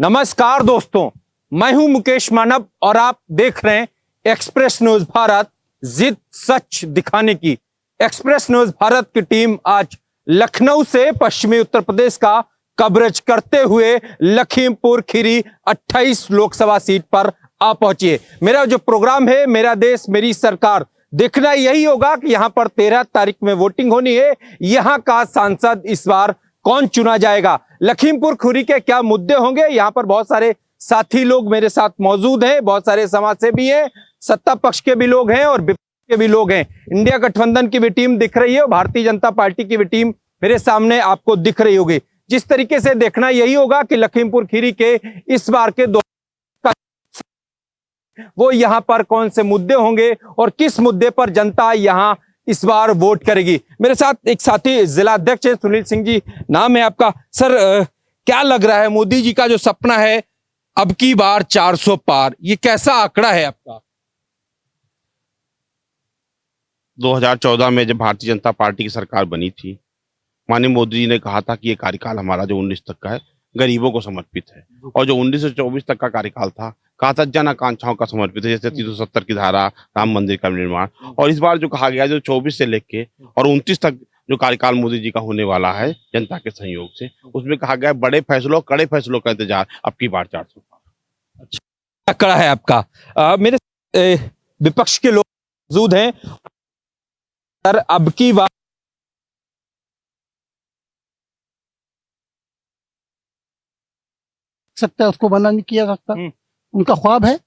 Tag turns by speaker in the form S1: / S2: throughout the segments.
S1: नमस्कार दोस्तों, मैं हूं मुकेश मानव और आप देख रहे हैं एक्सप्रेस न्यूज भारत। जिद सच दिखाने की एक्सप्रेस न्यूज भारत की टीम आज लखनऊ से पश्चिमी उत्तर प्रदेश का कवरेज करते हुए लखीमपुर खीरी 28 लोकसभा सीट पर आ पहुंची है। मेरा जो प्रोग्राम है मेरा देश मेरी सरकार, देखना यही होगा कि यहां पर 13 तारीख में वोटिंग होनी है। यहां का सांसद इस बार कौन चुना जाएगा, लखीमपुर खीरी के क्या मुद्दे होंगे। यहाँ पर बहुत सारे साथी लोग मेरे साथ मौजूद हैं, बहुत सारे समाज सेवी हैं, सत्ता पक्ष के भी लोग हैं और विपक्ष के भी लोग हैं। इंडिया गठबंधन की भी टीम दिख रही है और भारतीय जनता पार्टी की भी टीम मेरे सामने आपको दिख रही होगी। जिस तरीके से देखना यही होगा कि लखीमपुर खीरी के इस बार के वो यहाँ पर कौन से मुद्दे होंगे और किस मुद्दे पर जनता यहाँ इस बार वोट करेगी। मेरे साथ एक साथी जिला अध्यक्ष है सुनील सिंह जी, नाम है आपका। सर, क्या लग रहा है मोदी जी का जो सपना है अब की बार 400 पार, ये कैसा आंकड़ा है आपका?
S2: 2014 में जब भारतीय जनता पार्टी की सरकार बनी थी, माननीय मोदी जी ने कहा था कि ये कार्यकाल हमारा जो 19 तक का है गरीबों को समर्पित है, और जो 19 से 24 तक का कार्यकाल था कहा था जन आकांक्षाओं का समर्पित है, जैसे 370 की धारा, राम मंदिर का निर्माण। और इस बार जो कहा गया जो 24 से लेके और 29 तक जो कार्यकाल मोदी जी का होने वाला है जनता के सहयोग से, उसमें कहा गया बड़े फैसलों कड़े फैसलों का इंतजार, अब की बार 400 पार।
S1: अच्छा आंकड़ा है आपका। मेरे विपक्ष के लोग मौजूद हैं। सर, अब की बार
S3: सकता है, उसको मना नहीं किया सकता। उनका ख्वाब है,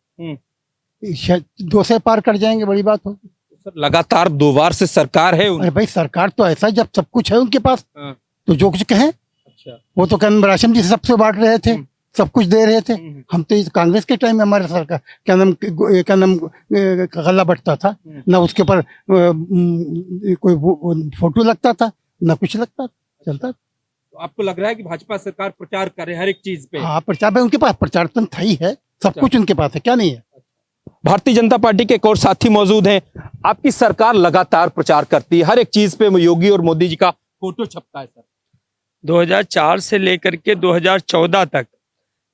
S3: 200 पार कर जाएंगे, बड़ी बात होगी।
S1: सर, लगातार 2 बार से सरकार है
S3: अरे भाई, सरकार तो ऐसा जब सब कुछ है उनके पास तो जो कुछ कहें।
S1: अच्छा,
S3: वो तो राशन जी सबसे बांट रहे थे, सब कुछ दे रहे थे। हम तो कांग्रेस के टाइम में हमारे सरकार क्या नाम गला बटता था, ना उसके ऊपर कोई फोटो लगता था, ना कुछ लगता था, चलता था।
S1: तो आपको लग रहा है कि भाजपा सरकार प्रचार करे हर एक चीज पे?
S3: हाँ, प्रचार पे उनके पास प्रचार तो था ही है, सब कुछ उनके पास है, क्या नहीं है।
S1: भारतीय जनता पार्टी के एक और साथी मौजूद हैं। आपकी सरकार लगातार प्रचार करती है, हर एक चीज पे योगी और मोदी जी का फोटो छपता है। सर,
S4: 2004 से लेकर के 2014 तक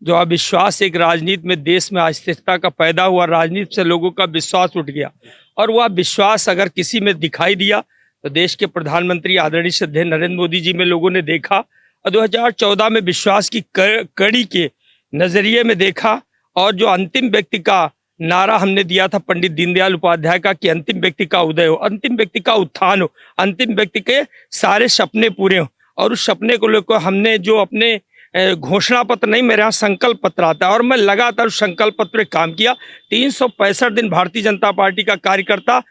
S4: जो अविश्वास एक राजनीति में देश में अस्थिरता का पैदा हुआ, राजनीति से लोगों का विश्वास उठ गया, और वह विश्वास अगर किसी में दिखाई दिया तो देश के प्रधानमंत्री आदरणीय श्रद्धेय नरेंद्र मोदी जी में लोगों ने देखा, और 2014 में विश्वास की कड़ी के नजरिए में देखा। और जो अंतिम व्यक्ति का नारा हमने दिया था पंडित दीनदयाल उपाध्याय का कि अंतिम व्यक्ति का उदय हो, अंतिम व्यक्ति का उत्थान हो, अंतिम व्यक्ति के सारे सपने पूरे हो, और उस सपने को लेकर हमने जो अपने घोषणा पत्र नहीं, मेरे यहाँ संकल्प पत्र आता है और मैं लगातार उस संकल्प पत्र पे काम किया। 365 दिन भारतीय जनता पार्टी का कार्यकर्ता,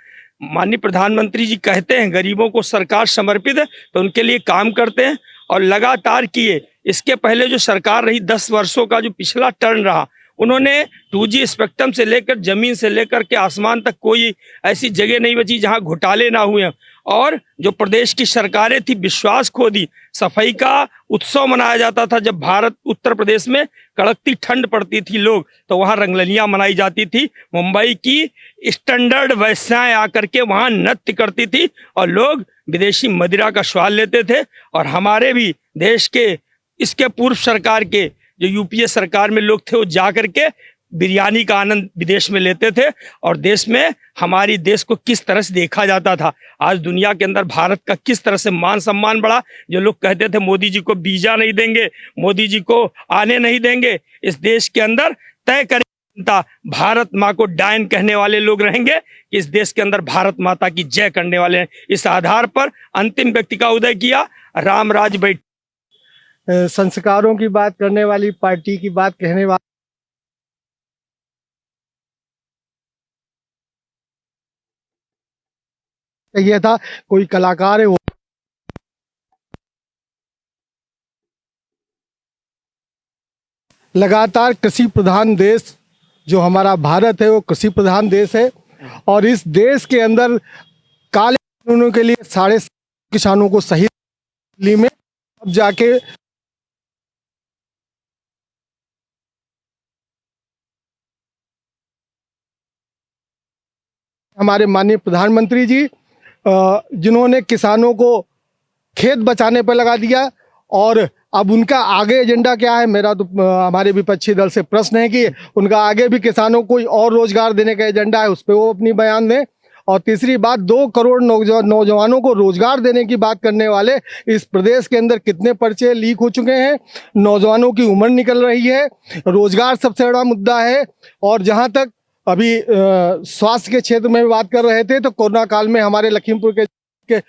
S4: माननीय प्रधानमंत्री जी कहते हैं गरीबों को सरकार समर्पित है तो उनके लिए काम करते हैं और लगातार किए। इसके पहले जो सरकार रही 10 वर्षों का जो पिछला टर्न रहा, उन्होंने 2G स्पेक्ट्रम से लेकर जमीन से लेकर के आसमान तक कोई ऐसी जगह नहीं बची जहां घोटाले ना हुए। और जो प्रदेश की सरकारें थी विश्वास खो दी। सफाई का उत्सव मनाया जाता था, जब भारत उत्तर प्रदेश में कड़कती ठंड पड़ती थी लोग तो वहां रंगरलियां मनाई जाती थी। मुंबई की स्टैंडर्ड वैश्याएं आकर के वहां नृत्य करती थी और लोग विदेशी मदिरा का स्वाद लेते थे। और हमारे भी देश के इसके पूर्व सरकार के जो यूपीए सरकार में लोग थे वो जा करके बिरयानी का आनंद विदेश में लेते थे, और देश में हमारी देश को किस तरह से देखा जाता था। आज दुनिया के अंदर भारत का किस तरह से मान सम्मान बढ़ा। जो लोग कहते थे मोदी जी को वीजा नहीं देंगे, मोदी जी को आने नहीं देंगे, इस देश के अंदर तय करें भारत माँ को डायन कहने वाले लोग रहेंगे कि इस देश के अंदर भारत माता की जय करने वाले हैं। इस आधार पर अंतिम व्यक्ति का उदय किया, राम राज बैठ।
S5: संस्कारों की बात करने वाली पार्टी की बात कहने वाली ये था, कोई कलाकार है वो लगातार कृषि प्रधान देश जो हमारा भारत है वो कृषि प्रधान देश है, और इस देश के अंदर काले कानूनों के लिए 7.5 किसानों को सही में अब जाके हमारे माननीय प्रधानमंत्री जी जिन्होंने किसानों को खेत बचाने पर लगा दिया और अब उनका आगे एजेंडा क्या है, मेरा तो हमारे विपक्षी दल से प्रश्न है कि उनका आगे भी किसानों को और रोजगार देने का एजेंडा है, उस पर वो अपनी बयान दें। और तीसरी बात, 2 करोड़ नौजवानों को रोजगार देने की बात करने वाले इस प्रदेश के अंदर कितने पर्चे लीक हो चुके हैं, नौजवानों की उम्र निकल रही है, रोजगार सबसे बड़ा मुद्दा है। और जहां तक अभी स्वास्थ्य के क्षेत्र में बात कर रहे थे, तो कोरोना काल में हमारे लखीमपुर के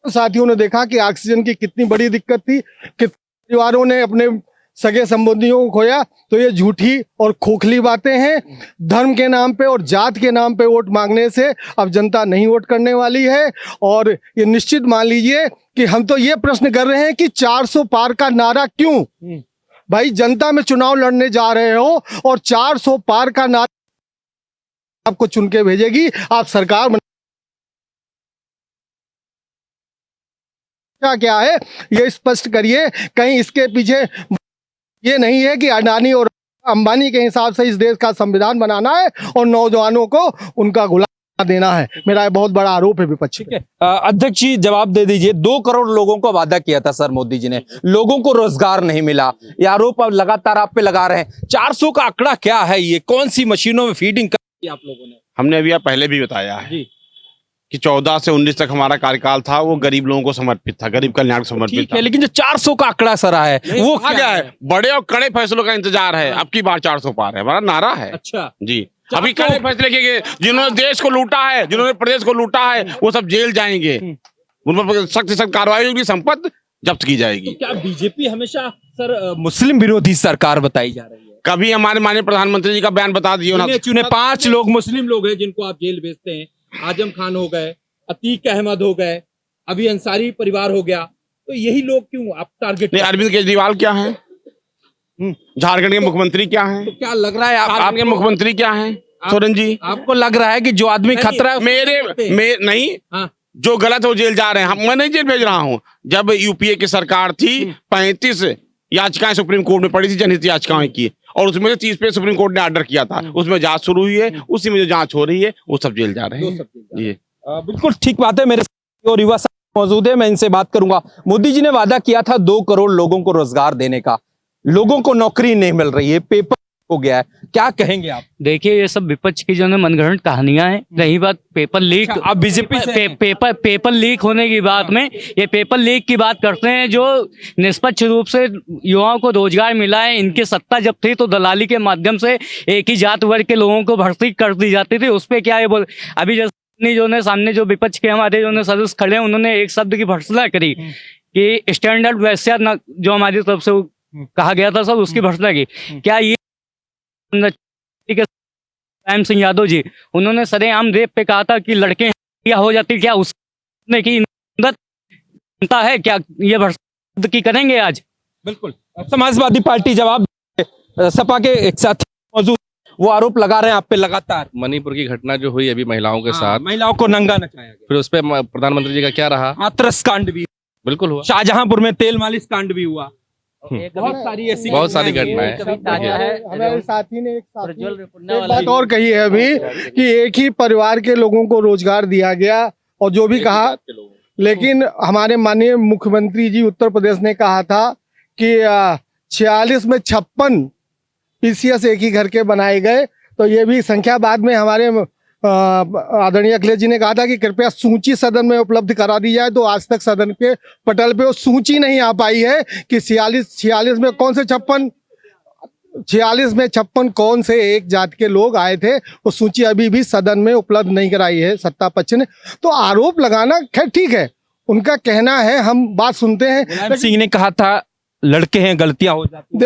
S5: साथियों ने देखा कि ऑक्सीजन की कितनी बड़ी दिक्कत थी, कि परिवारों ने अपने सगे संबंधियों को खोया। तो ये झूठी और खोखली बातें हैं। धर्म के नाम पे और जात के नाम पे वोट मांगने से अब जनता नहीं वोट करने वाली है। और ये निश्चित मान लीजिए कि हम तो ये प्रश्न कर रहे हैं कि 400 पार का नारा क्यों? भाई, जनता में चुनाव लड़ने जा रहे हो और 400 पार का नारा आपको चुन के भेजेगी, आप सरकार क्या है ये स्पष्ट करिए। कहीं इसके पीछे ये नहीं है कि अडानी और अंबानी के हिसाब से इस देश का संविधान बनाना है और नौजवानों को उनका गुलाम देना है। मेरा ये बहुत बड़ा आरोप है विपक्ष पे।
S1: अध्यक्ष जी, जवाब दे दीजिए। 2 करोड़ लोगों को वादा किया था सर मोदी जी ने, लोगों को रोजगार नहीं मिला, ये आरोप अब लगातार आप पे लगा रहे हैं। 400 का आंकड़ा क्या है? ये कौन सी मशीनों में फीडिंग की आप लोगों ने?
S2: हमने अभी पहले भी बताया है कि 14 से 19 तक हमारा कार्यकाल था, वो गरीब लोगों को समर्पित था, गरीब कल्याण को समर्पित था।
S1: लेकिन जो 400 का आंकड़ा सर है वो
S2: कहा गया है, बड़े और कड़े फैसलों का इंतजार है। अब की बार 400 पार है, हमारा नारा है।
S1: अच्छा
S2: जी, अभी कड़े फैसले किए गए। जिन्होंने देश को लूटा है, जिन्होंने प्रदेश को लूटा है, वो सब जेल जाएंगे। उन पर सख्त से सख्त कार्रवाई होगी, संपत्ति जब्त की जाएगी।
S1: तो क्या बीजेपी हमेशा सर मुस्लिम विरोधी सरकार बताई जा रही है?
S2: कभी हमारे माननीय प्रधानमंत्री जी का बयान बता दिए।
S1: चुने 5 लोग मुस्लिम लोग हैं जिनको आप जेल भेजते हैं। आजम खान हो गए, अतीक अहमद हो गए, अभी अंसारी परिवार हो गया, तो यही लोग क्यों आप टारगेट?
S2: अरविंद केजरीवाल क्या है? झारखंड के मुख्यमंत्री क्या है?
S1: तो क्या लग रहा है
S2: आपके मुख्यमंत्री क्या है? सोरेन जी,
S1: आपको लग रहा है कि जो आदमी खतरा है
S2: मेरे नहीं, जो गलत है वो जेल जा रहे हैं। मैं नहीं जेल भेज रहा हूँ। जब यूपीए की सरकार थी, 35 याचिकाएं सुप्रीम कोर्ट में पड़ी थी, जनहित याचिकाएं की, और उसमें से 30 पे सुप्रीम कोर्ट ने ऑर्डर किया था, उसमें जांच शुरू हुई है। उसी में जो जांच हो रही है वो सब जेल जा रहे हैं। ये
S1: बिल्कुल ठीक बात है। मेरे और युवा मौजूद है, मैं इनसे बात करूंगा। मोदी जी ने वादा किया था 2 करोड़ लोगों को रोजगार देने का, लोगों को नौकरी नहीं मिल रही है, पेपर हो गया है, क्या कहेंगे आप?
S6: देखिए, ये सब विपक्ष की जो है मनगढ़ंत कहानियां हैं। रही बात पेपर लीक,
S1: आप बीजेपी से
S6: पेपर लीक होने की बात में, ये पेपर लीक की बात करते हैं। जो निष्पक्ष रूप से युवाओं को रोजगार मिला है, इनकी सत्ता जब थी तो दलाली के माध्यम से एक ही जात वर्ग के लोगों को भर्ती कर दी जाती थी। उस पर क्या है अभी जैसे जो ने सामने जो विपक्ष के हमारे जो सदस्य खड़े हैं, उन्होंने एक शब्द की भर्त्सना करी कि स्टैंडर्ड वैश्या जो हमारी तरफ से कहा गया था सब, उसकी भर्त्सना की। क्या ये राम सिंह यादव जी, उन्होंने सरेआम रेप पे कहा था कि लड़के क्या हो जाती, क्या उसने की जनता है क्या? ये भर्त्सना की करेंगे आज?
S1: बिल्कुल। समाजवादी पार्टी जवाब, सपा के एक साथ मौजूद, वो आरोप लगा रहे हैं आप पे लगातार।
S7: मणिपुर की घटना जो हुई अभी महिलाओं के साथ,
S1: महिलाओं को नंगा नचाया गया,
S7: फिर उस पर प्रधानमंत्री जी का क्या रहा?
S1: हाथरस कांड भी
S7: बिल्कुल हुआ,
S1: शाहजहांपुर में तेल मालिश कांड भी हुआ,
S7: बहुत सारी घटनाएं।
S5: हमारे साथी ने एक बात और कही है अभी कि एक ही परिवार के लोगों को रोजगार दिया गया और जो भी कहा, लेकिन हमारे माननीय मुख्यमंत्री जी उत्तर प्रदेश ने कहा था कि 46 में 56 पीसीएस एक ही घर के बनाए गए। तो ये भी संख्या बाद में हमारे आदरणीय अखिलेश जी ने कहा था कि कृपया सूची सदन में उपलब्ध करा दी जाए। तो आज तक सदन के पटल पे वो सूची नहीं आ पाई है कि 46 में कौन से 46 में 56 कौन से एक जात के लोग आए थे, वो सूची अभी भी सदन में उपलब्ध नहीं कराई है सत्ता पक्ष ने। तो आरोप लगाना खैर ठीक है, उनका कहना है, हम बात सुनते हैं।
S1: मुलायम सिंह ने कहा था लड़के हैं, गलतियां हो जाती हैं।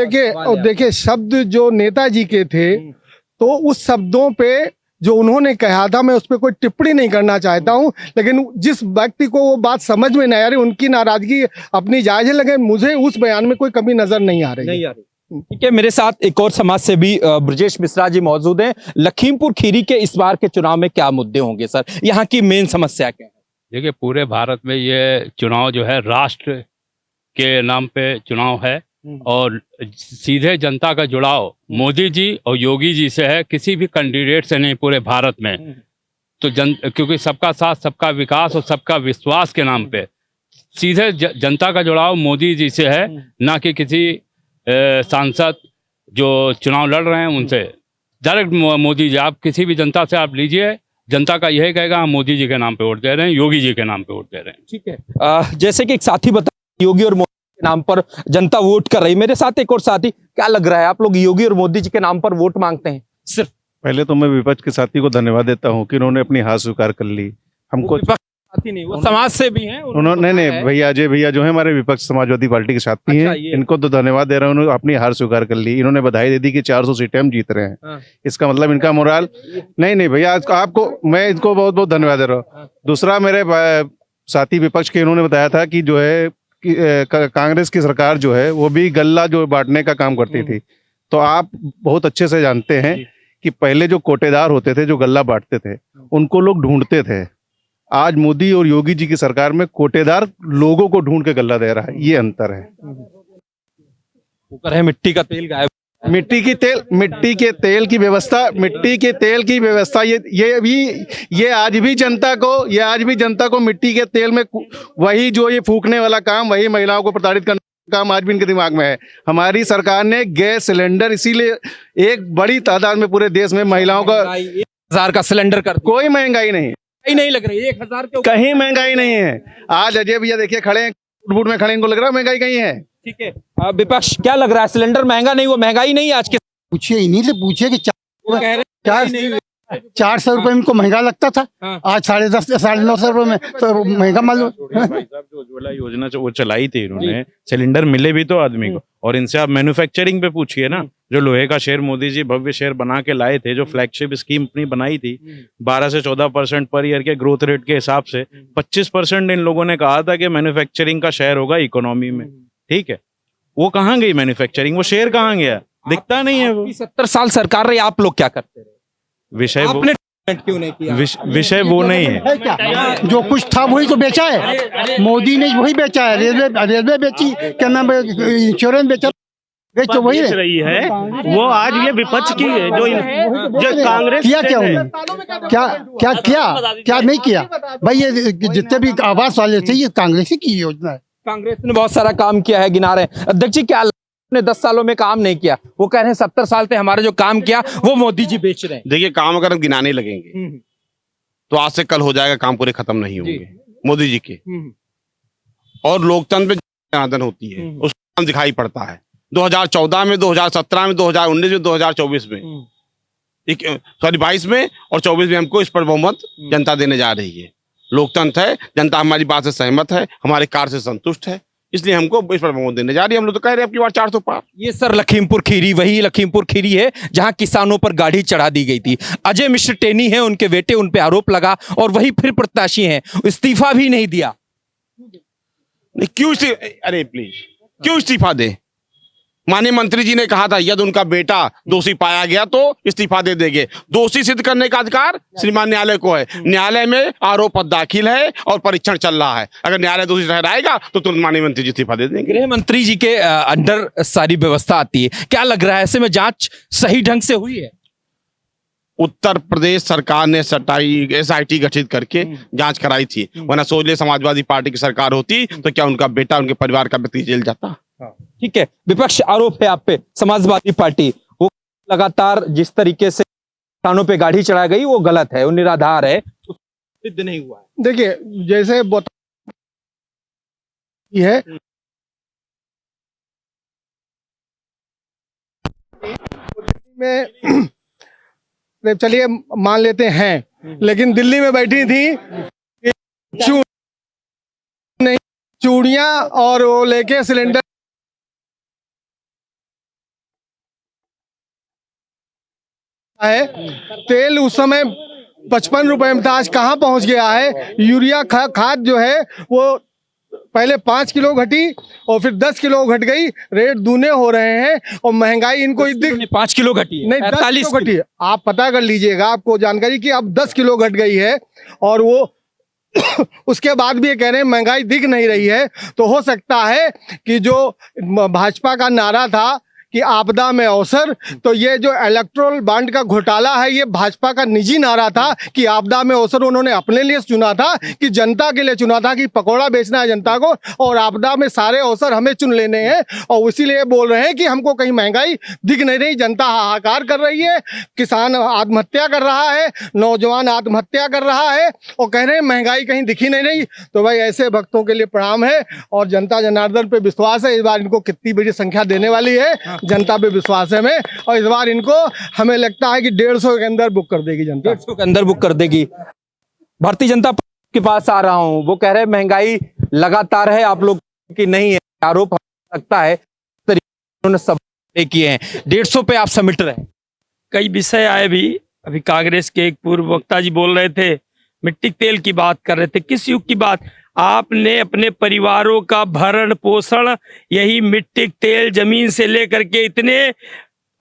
S5: देखिए शब्द जो नेताजी के थे, तो उस शब्दों पे जो उन्होंने कहा था, मैं उस पर कोई टिप्पणी नहीं करना चाहता हूं, लेकिन जिस व्यक्ति को वो बात समझ में नहीं आ रही, उनकी नाराजगी अपनी जायज है, लेकिन मुझे उस बयान में कोई कमी नजर नहीं आ रही है।
S1: ठीक है, मेरे साथ एक और समाज सेवी ब्रजेश मिश्रा जी मौजूद हैं। लखीमपुर खीरी के इस बार के चुनाव में क्या मुद्दे होंगे सर? यहाँ की मेन समस्या क्या है?
S8: देखिए, पूरे भारत में ये चुनाव जो है राष्ट्र के नाम पे चुनाव है और सीधे जनता का जुड़ाव मोदी जी और योगी जी से है, किसी भी कैंडिडेट से नहीं पूरे भारत में। तो क्योंकि सबका साथ, सबका विकास और सबका विश्वास के नाम पे सीधे जनता का जुड़ाव मोदी जी से है, ना कि किसी सांसद जो चुनाव लड़ रहे हैं उनसे। डायरेक्ट मोदी जी, आप किसी भी जनता से आप लीजिए, जनता का यही कहेगा हम मोदी जी के नाम पे वोट दे रहे हैं, योगी जी के नाम पे वोट दे रहे हैं।
S1: ठीक है, जैसे कि एक साथी बता, योगी और मोदी के नाम पर जनता वोट कर रही है। मेरे साथ एक और साथी, क्या लग रहा है, आप लोग योगी और मोदी जी के नाम पर वोट मांगते हैं सिर्फ?
S9: पहले तो मैं विपक्ष के साथी को धन्यवाद देता हूं कि उन्होंने अपनी हार स्वीकार कर ली। हमको
S1: साथी नहीं, वो समाज से भी हैं।
S9: उन्होंने नहीं भैया, अजय भैया जो है हमारे विपक्ष समाजवादी पार्टी के साथी
S1: अच्छा,
S9: हैं,
S1: ये।
S9: इनको तो धन्यवाद दे रहा हूँ, उन्होंने अपनी हार स्वीकार कर ली। इन्होंने बधाई दे दी कि 400 सीटें हम जीत रहे हैं।
S1: हाँ।
S9: इसका मतलब इनका मोराल नहीं भैया, आपको मैं इनको बहुत बहुत धन्यवाद दे रहा हूँ। दूसरा, मेरे साथी विपक्ष के इन्होंने बताया था कि जो है कि कांग्रेस की सरकार जो है वो भी गल्ला जो बांटने का काम करती थी। तो आप बहुत अच्छे से जानते हैं कि पहले जो कोटेदार होते थे, जो गल्ला बांटते थे, उनको लोग ढूंढते थे। आज मोदी और योगी जी की सरकार में कोटेदार लोगों को ढूंढ के गल्ला दे रहा है, ये अंतर है।
S1: ऊपर है मिट्टी का तेल गायब,
S9: मिट्टी के तेल की व्यवस्था ये आज भी जनता को मिट्टी के तेल में वही जो ये फूकने वाला काम, वही महिलाओं को प्रताड़ित करने का काम आज भी इनके दिमाग में है। हमारी सरकार ने गैस सिलेंडर, इसीलिए एक बड़ी तादाद में पूरे देश में महिलाओं का
S1: 1000 का सिलेंडर कर,
S9: कोई महंगाई नहीं
S1: लग रही, 1000 के
S9: कहीं महंगाई नहीं है। आज अजय भैया देखिए खड़े हैं, फुट में खड़े, इनको लग रहा है महंगाई कहीं है।
S1: ठीक है, विपक्ष क्या लग रहा है, सिलेंडर महंगा नहीं, वो महंगाई नहीं आज के?
S3: पूछिए, इन्हीं से पूछिए कि 400 रुपए इनको महंगा लगता था, आज 10.5 950 रुपए में तो महंगा मालूम।
S10: भाई साहब जो उज्ज्वला योजना वो चलाई थी इन्होंने, सिलेंडर मिले भी तो आदमी को। और इनसे आप मैन्युफैक्चरिंग पे पूछिए ना, जो लोहे का शेर मोदी जी भव्य शेर बना के लाए थे, जो फ्लैगशिप स्कीम अपनी बनाई थी 12 से 14% पर ईयर के ग्रोथ रेट के हिसाब से, 25% इन लोगों ने कहा था कि मैन्युफैक्चरिंग का शेयर होगा इकोनॉमी में। ठीक है, वो कहाँ गई मैन्युफैक्चरिंग, वो शेयर कहाँ गया, दिखता नहीं है वो।
S1: 70 साल सरकार रही, आप लोग क्या करते रहे?
S10: विषय
S1: आपने क्यों नहीं किया?
S10: विषय वो नहीं है।
S3: क्या जो कुछ था वही तो बेचा है, मोदी ने वही बेचा है। रेलवे बेची, क्या नाम है, इंश्योरेंस बेचा, तो वही
S11: बेच रही है वो। आज ये विपक्ष की है जो कांग्रेस
S3: किया, क्या उन्होंने क्या नहीं किया भाई। ये जितने भी आवास वाले थे, ये कांग्रेस ही की योजना है।
S1: कांग्रेस ने बहुत सारा काम किया है, गिना रहे हैं। अध्यक्ष जी, क्या ने 10 सालों में काम नहीं किया? वो कह रहे हैं 70 साल से हमारा जो काम किया वो मोदी जी बेच रहे हैं।
S2: देखिए, काम अगर हम गिनाने लगेंगे तो आज से कल हो जाएगा, काम पूरे खत्म नहीं होंगे मोदी जी के। और लोकतंत्र में आदन होती है, उसका काम दिखाई पड़ता है। 2014 में, 2017 में, 2019 में, 2024 में, सॉरी 22 में और 24 में हमको इस पर बहुमत जनता देने जा रही है। लोकतंत्र है, जनता हमारी बात से सहमत है, हमारे कार्य से संतुष्ट है, इसलिए हमको इस पर बहुमत देने जा रही है। हम लोग तो कह रहे हैं अब की बार 400 पार।
S1: ये सर लखीमपुर खीरी, वही लखीमपुर खीरी है जहां किसानों पर गाड़ी चढ़ा दी गई थी। अजय मिश्र टेनी है, उनके बेटे, उन पे आरोप लगा और वही फिर प्रत्याशी हैं, इस्तीफा भी नहीं दिया।
S2: नहीं, क्यों अरे प्लीज, क्यों इस्तीफा दे? माननीय मंत्री जी ने कहा था यदि उनका बेटा दोषी पाया गया तो इस्तीफा दे देंगे। दोषी सिद्ध करने का अधिकार श्रीमान न्यायालय को है। न्यायालय में आरोप दाखिल है और परीक्षण चल रहा है। अगर न्यायालय दोषी ठहराएगा तो तुरंत माननीय मंत्री जी इस्तीफा दे देंगे।
S1: गृह मंत्री जी के अंडर सारी व्यवस्था आती है, क्या लग रहा है ऐसे में जांच सही ढंग से हुई है?
S2: उत्तर प्रदेश सरकार ने SIT गठित करके जांच कराई थी, वरना सोच ले समाजवादी पार्टी की सरकार होती तो क्या उनका बेटा, उनके परिवार का व्यक्ति जेल जाता?
S1: ठीक है, विपक्ष आरोप है आप पे, समाजवादी पार्टी वो लगातार जिस तरीके से किसानों पे गाड़ी चढ़ा गई वो गलत है, वो निराधार है, सिद्ध नहीं हुआ है।
S5: देखिए, जैसे है में चलिए मान लेते हैं, लेकिन दिल्ली में बैठी थी चूड़ियां और वो लेके सिलेंडर है। तेल उस समय 55 रुपए में था, आज कहाँ पहुंच गया है। यूरिया खाद जो है वो पहले 5 किलो घटी और फिर 10 किलो घट गई, रेट दूने हो रहे हैं और महंगाई इनको
S1: 5 किलो घटी है,
S5: नहीं 10 किलो घटी है। आप पता कर लीजिएगा, आपको जानकारी कि अब 10 किलो घट गई है और वो उसके बाद भी ये कह रहे हैं महंगाई दिख नहीं रही है। तो हो सकता है कि जो भाजपा का नारा था कि आपदा में अवसर, तो ये जो इलेक्टोरल बॉन्ड का घोटाला है ये भाजपा का निजी नारा था कि आपदा में अवसर उन्होंने अपने लिए चुना था, कि जनता के लिए चुना था, कि पकौड़ा बेचना है जनता को और आपदा में सारे अवसर हमें चुन लेने हैं। और इसीलिए बोल रहे हैं कि हमको कहीं महंगाई दिख नहीं रही, जनता हाहाकार कर रही है, किसान आत्महत्या कर रहा है, नौजवान आत्महत्या कर रहा है और कह रहे हैं महंगाई कहीं दिखी नहीं रही। तो भाई ऐसे भक्तों के लिए प्रणाम है और जनता जनार्दन पे विश्वास है। इस बार इनको कितनी बड़ी संख्या देने वाली है, जनता पे विश्वास है हमें, और इस बार इनको हमें लगता है कि 150 के अंदर बुक कर देगी जनता,
S1: 150 के अंदर बुक कर देगी। भारतीय जनता पार्टी के पास आ रहा हूं, वो कह रहे हैं महंगाई लगातार है, आप लोग की नहीं है, आरोप लगता है उन्होंने सब किए हैं, 150 पे आप समिट रहे हैं।
S4: कई विषय आए भी, अभी कांग्रेस के एक पूर्व वक्ता जी बोल रहे थे, मिट्टी तेल की बात कर रहे थे। किस युग की बात? आपने अपने परिवारों का भरण पोषण यही मिट्टी तेल जमीन से लेकर के इतने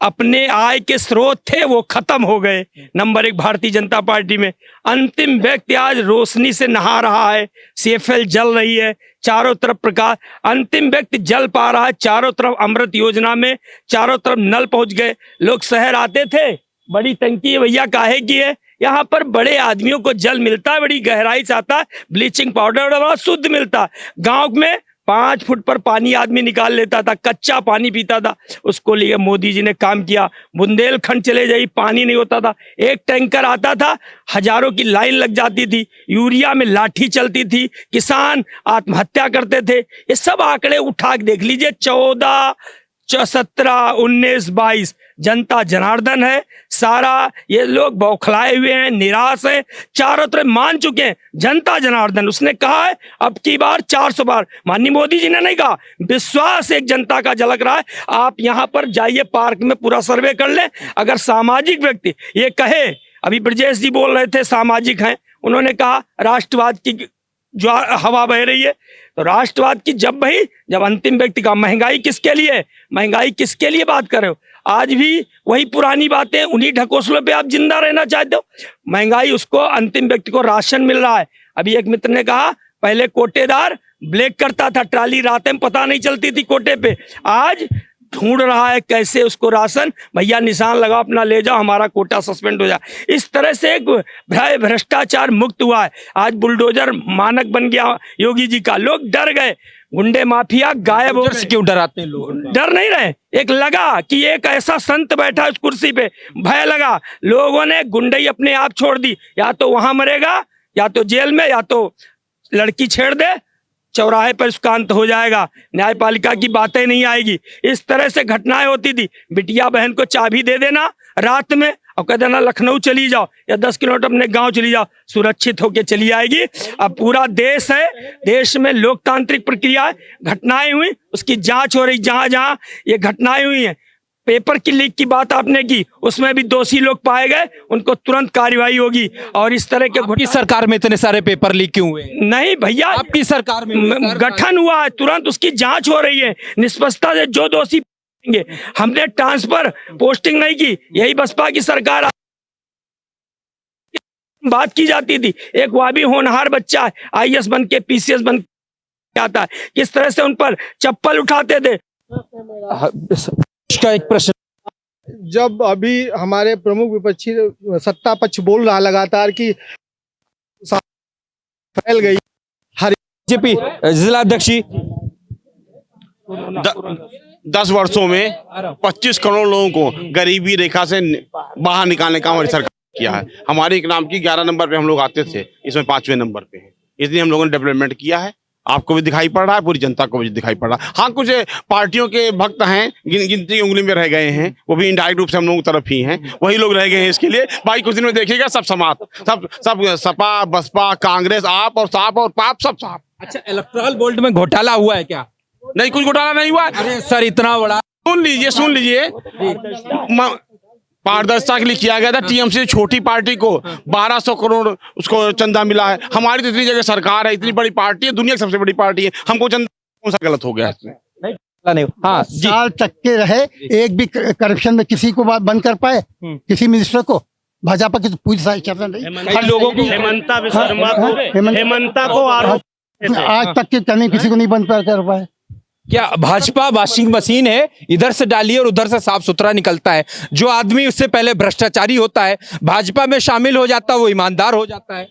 S4: अपने आय के स्रोत थे वो खत्म हो गए। नंबर 1 भारतीय जनता पार्टी में अंतिम व्यक्ति आज रोशनी से नहा रहा है, सीएफएल जल रही है, चारों तरफ प्रकाश, अंतिम व्यक्ति जल पा रहा है, चारों तरफ अमृत योजना में चारों तरफ नल पहुंच गए। लोग शहर आते थे, बड़ी टंकी है भैया काहे की है, यहाँ पर बड़े आदमियों को जल मिलता है, बड़ी गहराई से आता है, ब्लीचिंग पाउडर बड़ा शुद्ध मिलता है। गांव में 5 फुट पर पानी आदमी निकाल लेता था, कच्चा पानी पीता था, उसको लिए मोदी जी ने काम किया। बुंदेलखंड चले जाइए, पानी नहीं होता था, एक टैंकर आता था, हजारों की लाइन लग जाती थी, यूरिया में लाठी चलती थी, किसान आत्महत्या करते थे। ये सब आंकड़े उठा के देख लीजिए, 14, 17, 19, 22 जनता जनार्दन है सारा। ये लोग बौखलाए हुए हैं, निराश हैं, चारों तरफ मान चुके हैं जनता जनार्दन। उसने कहा है अब की बार 400 बार, माननीय मोदी जी ने नहीं कहा, विश्वास एक जनता का झलक रहा है। आप यहाँ पर जाइए, पार्क में पूरा सर्वे कर ले, अगर सामाजिक व्यक्ति ये कहे, अभी ब्रजेश जी बोल रहे थे सामाजिक हैं, उन्होंने कहा राष्ट्रवाद की जो हवा बह रही है, तो राष्ट्रवाद की जब भाई जब अंतिम व्यक्ति का महंगाई किसके लिए, महंगाई किसके लिए बात कर रहे हो? आज भी वही पुरानी बातें, उन्हीं ढकोसलों पे आप जिंदा रहना चाहते हो। महंगाई उसको अंतिम व्यक्ति को राशन मिल रहा है। अभी एक मित्र ने कहा पहले कोटेदार ब्लैक करता था, ट्राली रातें पता नहीं चलती थी कोटे पे, आज ढूंढ रहा है कैसे उसको राशन, भैया निशान लगाओ अपना ले जाओ, हमारा कोटा सस्पेंड हो जाए। इस तरह से एक भ्रष्टाचार मुक्त हुआ है। आज बुलडोजर मानक बन गया योगी जी का, लोग डर गए, गुंडे माफिया गायब हो गए।
S1: क्यों डराते हैं लोग?
S4: डर नहीं रहे, एक लगा कि एक ऐसा संत बैठा उस कुर्सी पे, भय लगा, लोगों ने गुंडई अपने आप छोड़ दी, या तो वहां मरेगा, या तो जेल में, या तो लड़की छेड़ दे, चौराहे पर उसका अंत हो जाएगा, न्यायपालिका की बातें नहीं आएगी। इस तरह से घटनाएं होती थी। बिटिया बहन को चाबी दे देना रात में और कह देना लखनऊ चली जाओ या 10 किलोमीटर अपने गांव चली जाओ, सुरक्षित होके चली आएगी। अब पूरा देश है, देश में लोकतांत्रिक प्रक्रिया, घटनाएं हुई, उसकी जांच हो रही। जहां जहां ये घटनाएं हुई हैं, पेपर की लीक की बात आपने की, उसमें भी दोषी लोग पाए गए, उनको तुरंत कार्रवाई होगी। और इस तरह के
S1: आपकी सरकार में इतने सारे पेपर लीक क्यों हुए?
S4: नहीं भैया,
S1: आपकी सरकार में
S4: गठन हुआ है, तुरंत उसकी जांच हो रही है, निष्पक्षता से जो दोषी पाएंगे। हमने ट्रांसफर पोस्टिंग नहीं की, यही बसपा की सरकार बात की जाती थी। एक वह भी होनहार बच्चा है, आईएएस बन के पीसीएस बन के आता है, किस तरह से उन पर चप्पल उठाते थे।
S1: का एक प्रश्न,
S5: जब अभी हमारे प्रमुख विपक्षी सत्ता पक्ष बोल रहा लगातार कि फैल गई,
S1: बीजेपी जिलाध्यक्ष
S2: 10 वर्षों में 25 करोड़ लोगों को गरीबी रेखा से बाहर निकालने का हमारी सरकार किया है। हमारे एक नाम की 11 नंबर पे हम लोग आते थे, इसमें 5वें नंबर पे है। इसलिए हम लोगों ने डेवलपमेंट किया है, आपको भी दिखाई पड़ रहा है, पूरी जनता को भी दिखाई पड़ रहा है। हाँ, कुछ पार्टियों के भक्त हैं, गिनती की उंगली में रह गए हैं, वो भी इनडायरेक्ट रूप से हम लोगों की तरफ ही हैं, वही लोग रह गए हैं इसके लिए। बाकी कुछ दिन में देखिएगा सब समाप्त, सब सपा बसपा कांग्रेस, आप और साप और पाप सब साफ।
S1: अच्छा, इलेक्टोरल बॉन्ड में घोटाला हुआ है क्या?
S2: नहीं, कुछ घोटाला नहीं हुआ।
S1: अरे सर, इतना बड़ा,
S2: सुन लीजिए पारदर्शिता के लिए किया गया था। टीएमसी से छोटी पार्टी को 1200 करोड़ उसको चंदा मिला है। हमारी तो इतनी जगह सरकार है, इतनी बड़ी पार्टी है, दुनिया की सबसे बड़ी पार्टी है, हमको चंदा कौन सा गलत हो गया इसमें?
S1: नहीं। हाँ,
S3: साल तक के रहे, एक भी करप्शन में किसी को बंद कर पाए, किसी मिनिस्टर को? भाजपा की तो पूरी सारी चल रही,
S1: हर लोगों को
S11: हेमंता को आरोप
S3: आज तक के कहीं किसी को नहीं बंद कर पाए।
S1: क्या भाजपा वॉशिंग मशीन है, इधर से डालिए और उधर से साफ सुथरा निकलता है। जो आदमी उससे पहले भ्रष्टाचारी होता है, भाजपा में शामिल हो जाता है, वो ईमानदार हो जाता है।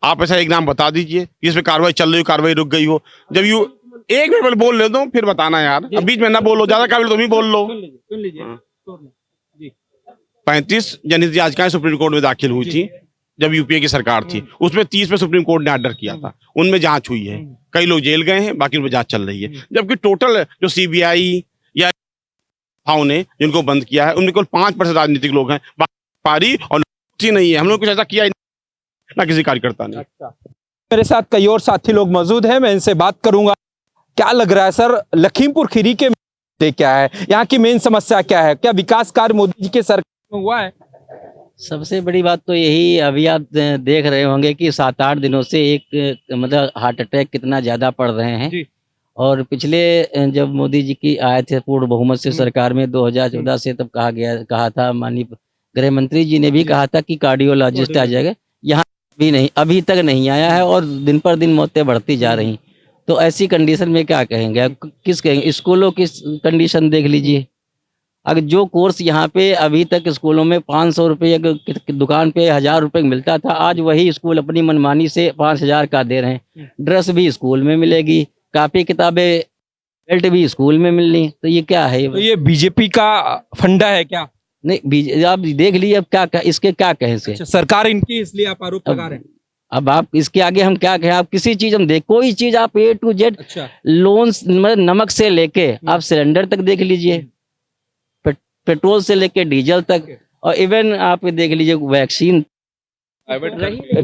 S2: आप ऐसा एक नाम बता दीजिए जिसमें कार्रवाई चल रही हो, कार्रवाई रुक गई हो। जब यू एक मिनट पहले बोल ले दो फिर बताना यार, अब बीच में ना बोलो, ज्यादा काबिल तुम ही बोल लो। 35 जनहित याचिकाएं सुप्रीम कोर्ट में दाखिल हुई थी जब यूपीए की सरकार थी, उसमें 30 पे सुप्रीम कोर्ट ने ऑर्डर किया था, उनमें जांच हुई है, कई लोग जेल गए हैं, बाकी उनमें जांच चल रही है। जबकि टोटल जो सीबीआई या ने जिनको बंद किया है उनमें केवल 5% राजनीतिक लोग हैं, पारी और नहीं है। हम लोग कुछ ऐसा किया ना किसी कार्यकर्ता ने।
S1: मेरे साथ कई और साथी लोग मौजूद हैं, मैं इनसे बात करूंगा। क्या लग रहा है सर, लखीमपुर खीरी के मुद्दे क्या है, यहाँ की मेन समस्या क्या है, क्या विकास कार्य मोदी जी के सरकार में हुआ है?
S12: सबसे बड़ी बात तो यही, अभी आप देख रहे होंगे कि 7-8 दिनों से एक मतलब हार्ट अटैक कितना ज्यादा पड़ रहे हैं। और पिछले जब मोदी जी की आए थे पूर्ण बहुमत से सरकार में 2014 से, तब कहा था माननीय गृह मंत्री जी ने भी कहा था कि कार्डियोलॉजिस्ट आ जाएगा, यहाँ भी नहीं, अभी तक नहीं आया है और दिन पर दिन मौतें बढ़ती जा रही। तो ऐसी कंडीशन में क्या कहेंगे, किस कहेंगे? स्कूलों की कंडीशन देख लीजिए, अगर जो कोर्स यहाँ पे अभी तक स्कूलों में 500 रुपये दुकान पे 1000 रुपये मिलता था, आज वही स्कूल अपनी मनमानी से 5000 का दे रहे हैं। ड्रेस भी स्कूल में मिलेगी, कापी किताबें बेल्ट भी स्कूल में मिलनी, तो ये क्या है?
S1: तो ये बीजेपी का फंडा है क्या?
S12: नहीं, आप देख लीजिए अब क्या इसके क्या कहें से।
S1: सरकार इनकी, इसलिए आप आरोप लगा रहे हैं।
S12: अब आप इसके आगे हम क्या कहें? आप किसी चीज हम देख, कोई चीज आप A to Z, लोन मतलब नमक से लेके आप सिलेंडर तक देख लीजिए, पेट्रोल से लेके डीजल तक, और इवन आप देख लीजिए वैक्सीन।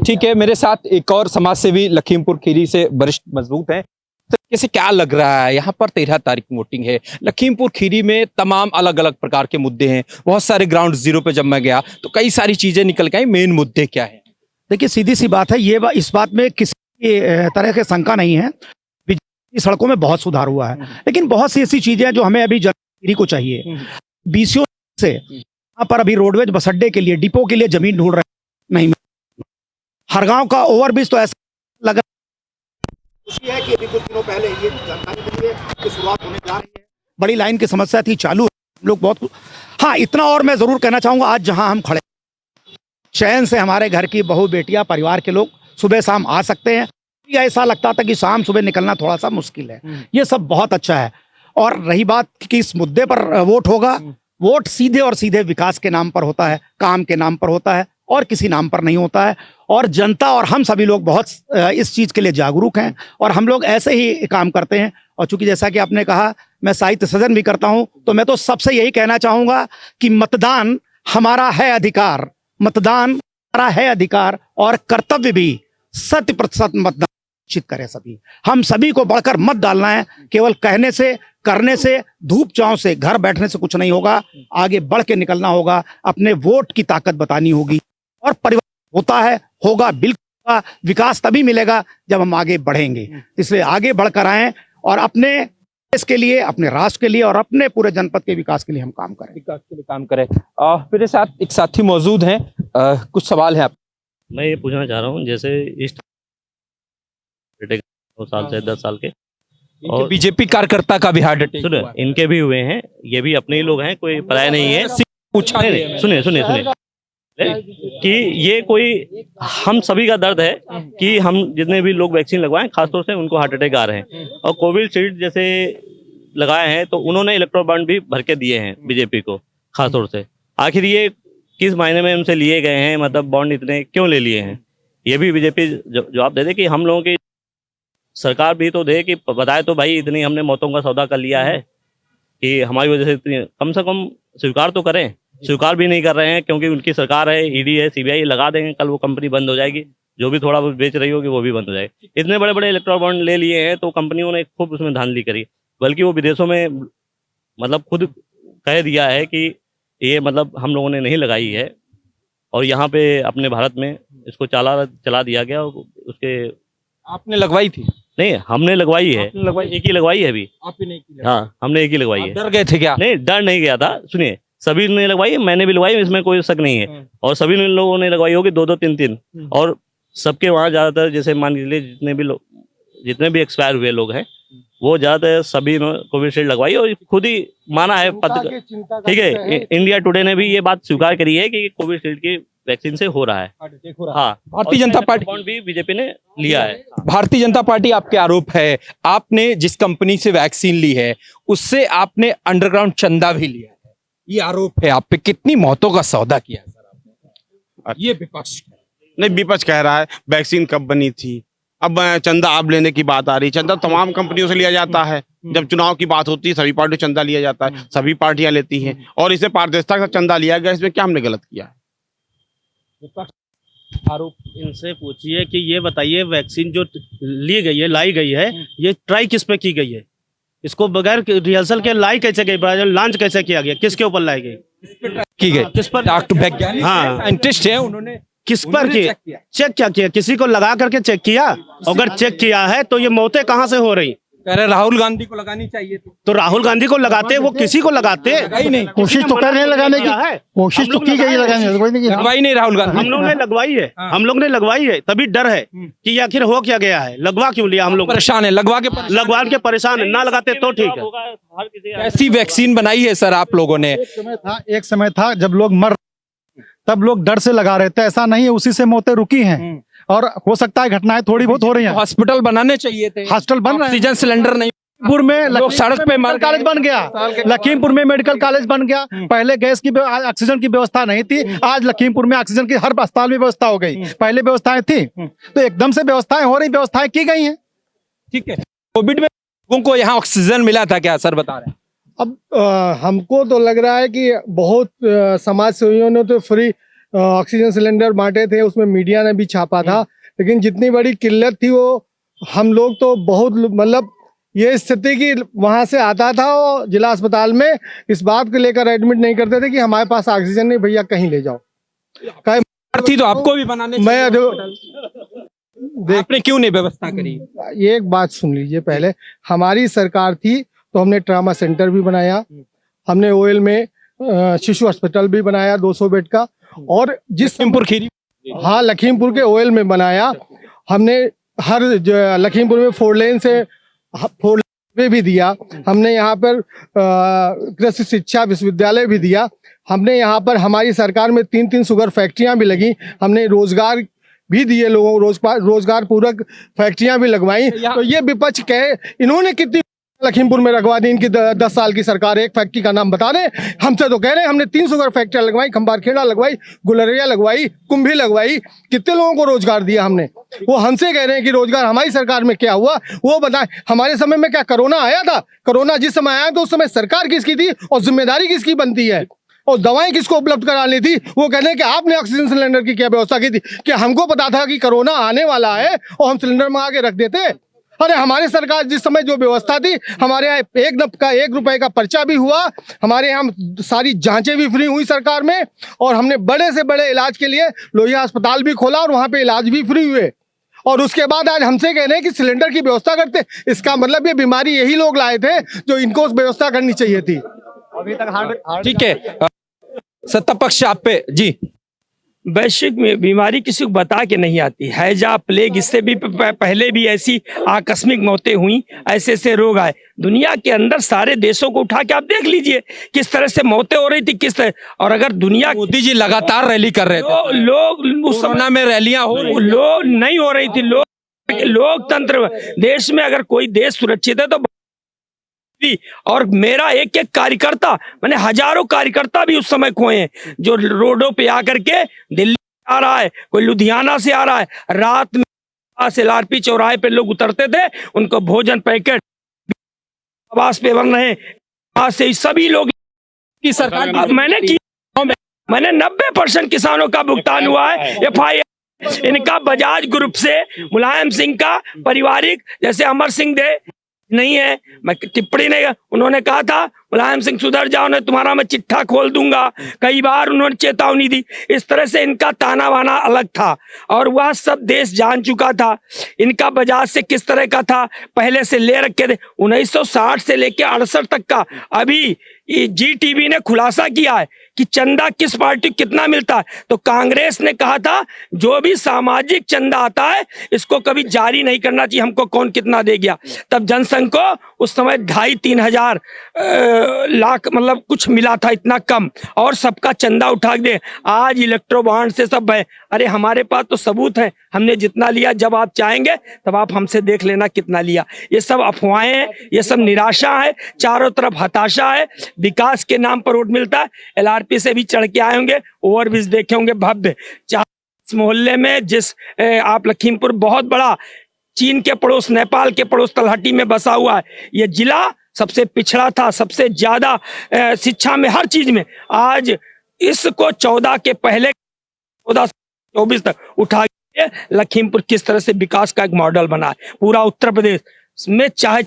S1: ठीक है, मेरे साथ एक और समाज सेवी लखीमपुर खीरी से वरिष्ठ मजबूत हैं। तो कैसे क्या लग रहा है, यहाँ पर 13 तारीख वोटिंग है, लखीमपुर खीरी में तमाम अलग अलग प्रकार के मुद्दे हैं, बहुत सारे ग्राउंड जीरो पे जब मैं गया तो कई सारी चीजें निकल के आई। मेन मुद्दे क्या है?
S13: देखिए सीधी सी बात है, ये इस बात में किसी तरह की शंका नहीं है, सड़कों में बहुत सुधार हुआ है, लेकिन बहुत सी ऐसी चीजें हैं जो हमें अभी जनता को चाहिए। बीसीओ से यहाँ पर अभी रोडवेज बस अड्डे के लिए, डिपो के लिए जमीन ढूंढ रहे हैं, नहीं। हर गांव का ओवरब्रिज तो ऐसा लग रहा है कि अभी कुछ दिनों पहले ये जानकारी मिली है कि शुरुआत होने जा रही है। बड़ी लाइन की समस्या थी, चालू हम लोग बहुत। हाँ, इतना और मैं जरूर कहना चाहूंगा, आज जहां हम खड़े चैन से हमारे घर की बहू बेटियां, परिवार के लोग सुबह शाम आ सकते हैं। ऐसा लगता था कि शाम सुबह निकलना थोड़ा सा मुश्किल है, ये सब बहुत अच्छा है। और रही बात कि इस मुद्दे पर वोट होगा, वोट सीधे और सीधे विकास के नाम पर होता है, काम के नाम पर होता है, और किसी नाम पर नहीं होता है। और जनता और हम सभी लोग बहुत इस चीज के लिए जागरूक हैं और हम लोग ऐसे ही काम करते हैं। और चूंकि जैसा कि आपने कहा, मैं साहित्य सृजन भी करता हूं, तो मैं तो सबसे यही कहना चाहूंगा कि मतदान हमारा है अधिकार, मतदान हमारा है अधिकार, और कर्तव्य भी 100% मतदान निश्चित करें सभी। हम सभी को बढ़कर मत डालना है, केवल कहने से, करने से, धूप छांव से, घर बैठने से कुछ नहीं होगा, आगे बढ़ के निकलना होगा, अपने वोट की ताकत बतानी होगी। और परिवर्तन होता है, होगा, बिल्कुल होगा। विकास तभी मिलेगा जब हम आगे बढ़ेंगे, इसलिए आगे बढ़कर आएं और अपने देश के लिए, अपने राष्ट्र के लिए और अपने पूरे जनपद के विकास के लिए हम काम करें।
S1: विकास के लिए काम करें। मेरे साथ एक साथी मौजूद हैं, कुछ सवाल है आप?
S11: मैं ये पूछना चाह रहा हूँ, जैसे इस 2 साल से 10 साल के
S1: और बीजेपी कार्यकर्ता का भी हार्ट अटैक
S11: सुने, इनके भी हुए हैं, ये भी अपने ही लोग हैं, कोई पराया नहीं है।
S1: पूछा
S11: नहीं, सुनिए कि ये कोई हम सभी का दर्द है कि हम जितने भी लोग वैक्सीन लगवाएं, खासतौर से उनको हार्ट अटैक आ रहे हैं। और कोविशील्ड जैसे लगाए हैं तो उन्होंने इलेक्ट्रो बॉन्ड भी भर के दिए हैं बीजेपी को खासतौर से। आखिर ये किस मायने में उनसे लिए गए हैं, मतलब बॉन्ड इतने क्यों ले लिए हैं? ये भी बीजेपी जवाब दे दे कि हम लोगों की सरकार भी तो दे कि बताए तो भाई इतनी हमने मौतों का सौदा कर लिया है कि हमारी वजह से इतनी, कम से कम स्वीकार तो करें। स्वीकार भी नहीं कर रहे हैं क्योंकि उनकी सरकार है, ईडी है, सीबीआई लगा देंगे, कल वो कंपनी बंद हो जाएगी, जो भी थोड़ा बहुत बेच रही होगी वो भी बंद हो जाएगी। इतने बड़े बड़े इलेक्ट्रो बॉन्ड ले लिए हैं तो कंपनियों ने खूब उसमें धांधली करी, बल्कि वो विदेशों में मतलब खुद कह दिया है कि ये मतलब हम लोगों ने नहीं लगाई है और यहाँ पे अपने भारत में इसको चला दिया गया। उसके
S1: आपने लगवाई थी?
S11: नहीं, हमने लगवाई है, एक ही लगवाई है अभी।
S1: आप ही नहीं की?
S11: हाँ, हमने एक ही लगवाई है।
S1: डर गए थे क्या?
S11: नहीं, डर नहीं गया था। सुनिए, सभी ने लगवाई, मैंने भी लगवाई, इसमें कोई शक नहीं है। और सभी लोगों ने लगवाई होगी 2-2, 3-3, और सबके वहाँ ज्यादातर जैसे मान लीजिए जितने भी एक्सपायर हुए लोग हैं वो ज्यादातर सभी ने कोविशील्ड लगवाई और खुद ही माना है ठीक है। इंडिया टुडे ने भी ये बात स्वीकार करी है कि कोविशील्ड की वैक्सीन से हो रहा है। हाँ,
S1: भारतीय जनता पार्टी
S11: भी बीजेपी ने लिया है।
S1: भारतीय जनता पार्टी आपके आरोप है, आपने जिस कंपनी से वैक्सीन ली है उससे आपने अंडरग्राउंड चंदा भी लिया है, ये आरोप है आप पे। कितनी मौतों का सौदा किया है सर आपने? ये विपक्ष
S2: नहीं, विपक्ष कह रहा है वैक्सीन कब बनी थी, अब चंदा आप लेने की बात आ रही। चंदा तमाम कंपनियों से लिया जाता है, जब चुनाव की बात होती है सभी पार्टियों चंदा लिया जाता है, सभी पार्टियां लेती हैं और इसे पारदर्शिता का चंदा लिया गया। इसमें क्या हमने गलत किया है?
S11: आरोप इनसे पूछिए कि ये बताइए वैक्सीन जो ली गई है, लाई गई है, ये ट्राई किस पे की गई है? इसको बगैर रिहर्सल के लाई कैसे गई, लॉन्च कैसे किया गया, किसके ऊपर लाई गई,
S1: की गई?
S11: किस पर?
S1: डॉक्टर वैज्ञानिक साइंटिस्ट है, उन्होंने
S11: किस पर किया? चेक क्या किया? किसी को लगा करके चेक किया? अगर चेक किया है तो ये मौतें कहाँ से हो रही?
S1: कह रहे राहुल गांधी को लगानी चाहिए थी।
S11: तो राहुल गांधी को लगाते, वो किसी को लगाते
S1: नहीं,
S3: कोशिश तो कर रहे हैं लगाने की, कोशिश तो की गई लगाने की, कोई नहीं
S1: लगवाई नहीं राहुल गांधी।
S11: हम लोग ने लगवाई है, हम लोग ने लगवाई है, तभी डर है कि आखिर हो क्या गया है, लगवा क्यों लिया हम लोग?
S1: परेशान है, लगवा के
S11: परेशान है, ना लगाते तो ठीक है।
S1: ऐसी वैक्सीन बनाई है सर आप लोगों ने?
S5: एक समय था जब लोग मर, तब लोग डर से लगा रहे थे, ऐसा नहीं है, उसी से मौतें रुकी हैं और हो सकता है घटनाएं थोड़ी बहुत हो रही हैं।
S1: हॉस्पिटल बनाने चाहिए थे,
S5: हॉस्पिटल बन रहे हैं,
S1: ऑक्सीजन सिलेंडर नहीं।
S5: लखीमपुर में
S1: लोग सड़क पे
S5: मेडिकल कॉलेज बन गया, लखीमपुर में मेडिकल कॉलेज बन गया। पहले गैस की ऑक्सीजन की व्यवस्था नहीं थी, आज लखीमपुर में ऑक्सीजन की हर अस्पताल में व्यवस्था हो गई। पहले व्यवस्थाएं थी तो एकदम से व्यवस्थाएं हो रही, व्यवस्थाएं की गई हैं।
S1: ठीक है, कोविड में लोगों को यहाँ ऑक्सीजन मिला था क्या सर, बता रहे हैं?
S5: अब हमको तो लग रहा है कि बहुत समाज सेवियों ने तो फ्री ऑक्सीजन सिलेंडर बांटे थे, उसमें मीडिया ने भी छापा था, लेकिन जितनी बड़ी किल्लत थी वो हम लोग तो बहुत, मतलब ये स्थिति कि वहां से आता था और जिला अस्पताल में इस बात को लेकर एडमिट नहीं करते थे कि हमारे पास ऑक्सीजन नहीं, भैया कहीं ले जाओ।
S1: थी तो आपको भी बनाने
S5: मैं
S1: आपने क्यों नहीं व्यवस्था करी?
S5: ये एक बात सुन लीजिए, पहले हमारी सरकार थी तो हमने ट्रामा सेंटर भी बनाया, हमने ओएल में शिशु अस्पताल भी बनाया 200 बेड का, और जिस
S1: लखीमपुर खीरी,
S5: हाँ लखीमपुर के ओएल में बनाया हमने, हर लखीमपुर में 4 लेन से 4 लेन भी दिया हमने, यहाँ पर कृषि शिक्षा विश्वविद्यालय भी दिया हमने, यहाँ पर हमारी सरकार में 3-3 शुगर फैक्ट्रियाँ भी लगी, हमने रोजगार भी दिए लोगों को, रोजगार पूरक फैक्ट्रियाँ भी लगवाई। तो ये विपक्ष कहे इन्होंने कितनी लखीमपुर में लगवा दी, इनकी 10 साल की सरकार, एक फैक्ट्री का नाम बता रहे, हमसे तो कह रहे हैं हमने 3 शुगर फैक्ट्रियां लगवाई, खंबारखेड़ा लगवाई, गुलरिया लगवाई, कुंभी लगवाई, कितने लोगों को रोजगार दिया हमने। वो हमसे कह रहे हैं कि रोजगार हमारी सरकार में क्या हुआ, वो बताएं। हमारे समय में क्या कोरोना आया था? कोरोना जिस समय आया तो उस समय सरकार किसकी थी और जिम्मेदारी किसकी बनती है, और दवाएं किसको उपलब्ध करानी थी? वो कहते हैं कि आपने ऑक्सीजन सिलेंडर की क्या व्यवस्था की थी? क्या हमको पता था कि कोरोना आने वाला है और हम सिलेंडर मंगा के रख देते? अरे हमारी सरकार जिस समय जो व्यवस्था थी, हमारे यहाँ 1 रुपए का पर्चा भी हुआ, हमारे यहाँ सारी जांचें भी फ्री हुई सरकार में, और हमने बड़े से बड़े इलाज के लिए लोहिया अस्पताल भी खोला और वहाँ पे इलाज भी फ्री हुए। और उसके बाद आज हमसे कह रहे हैं कि सिलेंडर की व्यवस्था करते, इसका मतलब ये बीमारी यही लोग लाए थे जो इनको उस व्यवस्था करनी चाहिए थी।
S1: अभी तक ठीक है, सत्ता पक्ष आप पे जी।
S4: वैश्विक बीमारी किसी को बता के नहीं आती, हैजा, प्लेग, इससे भी पहले भी ऐसी आकस्मिक मौतें हुई, ऐसे ऐसे रोग आए दुनिया के अंदर। सारे देशों को उठा के आप देख लीजिए किस तरह से मौतें हो रही थी, किस तरह। और अगर दुनिया,
S1: मोदी जी लगातार रैली कर रहे थे,
S4: लोग उस समय
S1: में रैलियां हो,
S4: लोग नहीं हो रही थी, लोकतंत्र देश में, अगर कोई देश सुरक्षित है तो, और मेरा एक एक कार्यकर्ता, मैंने हजारों कार्यकर्ता भी उस समय खोए हैं, जो रोडों पे आकर के दिल्ली आ रहा है, कोई लुधियाना से आ रहा है, रात में LRP चौराहे पे लोग उतरते थे, उनको भोजन पैकेट आवास पे बन रहे, आज से सभी लोग की सरकार मैंने 90% किसानों का भुगतान हुआ है। FIR इनका बजाज ग्रुप से, मुलायम सिंह का पारिवारिक, जैसे अमर सिंह दे नहीं है, मैं टिप्पणी नहीं, उन्होंने कहा था मुलायम सिंह सुधर जाओ, ने तुम्हारा मैं चिट्ठा खोल दूंगा, कई बार उन्होंने चेतावनी दी। इस तरह से इनका ताना बाना अलग था और वह सब देश जान चुका था इनका बजाज से किस तरह का था, पहले से ले रखे थे 1960 से लेकर 68 तक का। अभी GTV ने खुलासा किया है कि चंदा किस पार्टी को कितना मिलता है, तो कांग्रेस ने कहा था जो भी सामाजिक चंदा आता है इसको कभी जारी नहीं करना चाहिए, हमको कौन कितना दे गया। तब जनसंघ को उस समय 2,500-3 हजार लाख मतलब कुछ मिला था, इतना कम, और सबका चंदा उठा दे। आज इलेक्ट्रो बॉन्ड से सब है, अरे हमारे पास तो सबूत है, हमने जितना लिया, जब आप चाहेंगे तब आप हमसे देख लेना कितना लिया। ये सब अफवाहें हैं, ये सब निराशा है, चारों तरफ हताशा है। विकास के नाम पर वोट मिलता है। LRP से भी चढ़ के आए होंगे, ओवरब्रिज देखे होंगे भव्य। इस मोहल्ले में जिस आप लखीमपुर बहुत बड़ा चीन के पड़ोस, नेपाल के पड़ोस तलहटी में बसा हुआ है, ये जिला सबसे पिछड़ा था, सबसे ज्यादा शिक्षा में, हर चीज में। आज इसको 14 के पहले 14 से 24 तक उठा के लखीमपुर किस तरह से विकास का एक मॉडल बना है। पूरा उत्तर प्रदेश में चाहे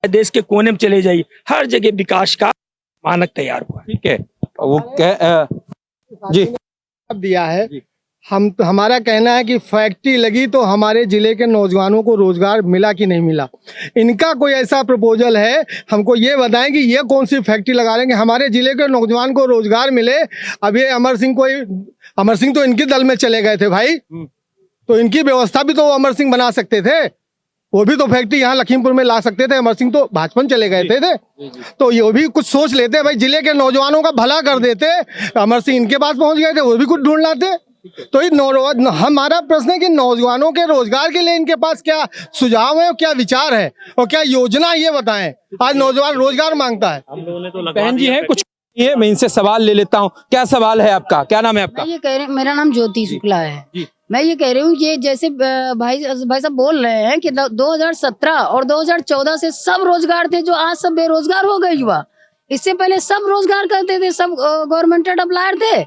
S4: देश के कोने में चले जाइए, हर जगह विकास का मानक तैयार हुआ।
S1: ठीक है, वो जी
S5: दिया है। हमारा कहना है कि फैक्ट्री लगी तो हमारे जिले के नौजवानों को रोजगार मिला कि नहीं मिला। इनका कोई ऐसा प्रपोजल है, हमको ये बताएं कि ये कौन सी फैक्ट्री लगा लेंगे हमारे जिले के नौजवान को रोजगार मिले। अब ये अमर सिंह तो इनके दल में चले गए थे भाई, तो इनकी व्यवस्था भी तो अमर सिंह बना सकते थे, वो भी तो फैक्ट्री यहाँ लखीमपुर में ला सकते थे। अमर सिंह तो भाजपा में चले गए थे तो ये भी कुछ सोच लेते भाई, जिले के नौजवानों का भला कर देते। अमर सिंह इनके पास पहुंच गए थे, वो भी कुछ ढूंढ लाते। तो ये हमारा प्रश्न है कि नौजवानों के रोजगार के लिए इनके पास क्या सुझाव है, क्या विचार है और क्या योजना, ये बताएं। आज नौजवान रोजगार मांगता है।
S11: हम लोगों ने तो
S1: बहन जी हैं कुछ, ये मैं इनसे सवाल ले लेता हूँ। क्या सवाल है आपका, क्या नाम है आपका?
S14: मैं ये कह रही, मेरा नाम ज्योति शुक्ला है। मैं ये कह रही हूँ, ये जैसे भाई साहब बोल रहे हैं कि 2017 और 2014 से सब रोजगार थे, जो आज सब बेरोजगार हो गए युवा। इससे पहले सब रोजगार करते थे, सब गवर्नमेंटेड अप्लायर थे,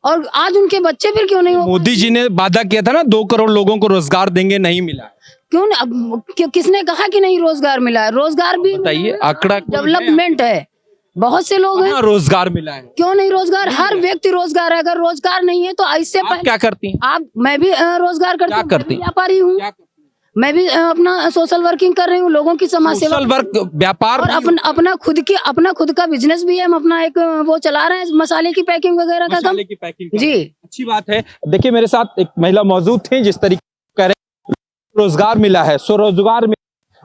S14: और आज उनके बच्चे फिर क्यों नहीं हो?
S1: मोदी जी ने वादा किया था ना 2 करोड़ लोगों को रोजगार देंगे, नहीं मिला।
S14: क्यों किसने कहा कि नहीं रोजगार मिला है? रोजगार भी
S1: बताइए, आंकड़ा
S14: डेवलपमेंट है, बहुत से लोग हैं,
S1: रोजगार मिला है।
S14: क्यों नहीं रोजगार? हर व्यक्ति रोजगार है। अगर रोजगार नहीं है तो इससे पहले
S1: क्या करती हैं
S14: मैं भी रोजगार करती हूँ, मैं भी व्यापारी हूँ, मैं भी अपना सोशल वर्किंग कर रही हूँ, लोगों की समाज सेवा,
S1: वर्क व्यापार,
S14: और अपना खुद का बिजनेस भी है। हम अपना एक वो चला रहे हैं, मसाले की पैकिंग वगैरह का काम। जी,
S1: अच्छी बात है। देखिए मेरे साथ एक महिला मौजूद थे, जिस तरीके कह रहे रोजगार मिला है, स्वरोजगार में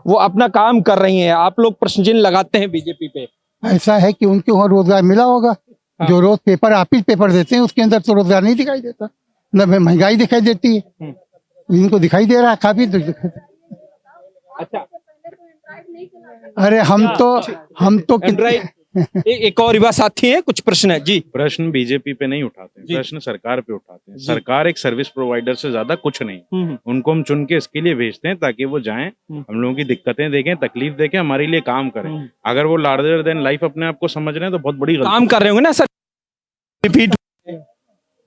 S1: वो अपना काम कर रही हैं। आप लोग प्रश्न चिन्ह लगाते हैं बीजेपी पे।
S3: ऐसा है कि उनके वहाँ रोजगार मिला होगा। जो रोज पेपर आप ही पेपर देते हैं उसके अंदर तो रोजगार नहीं दिखाई देता, न महंगाई दिखाई देती है। इनको दिखाई दे रहा है काफी दिखाई।
S1: अच्छा,
S3: अरे हम तो
S1: एक और युवा साथी है, कुछ प्रश्न है जी।
S10: प्रश्न बीजेपी पे नहीं उठाते हैं, प्रश्न सरकार पे उठाते हैं। सरकार एक सर्विस प्रोवाइडर से ज्यादा कुछ नहीं, उनको हम चुन के इसके लिए भेजते हैं ताकि वो जाएं, हम लोगों की दिक्कतें देखें, तकलीफ देखें, हमारे लिए काम करें। अगर वो लार्जर देन लाइफ अपने आप को समझ रहे हैं तो बहुत बड़ी
S1: काम कर रहे होंगे ना सर। रिपीट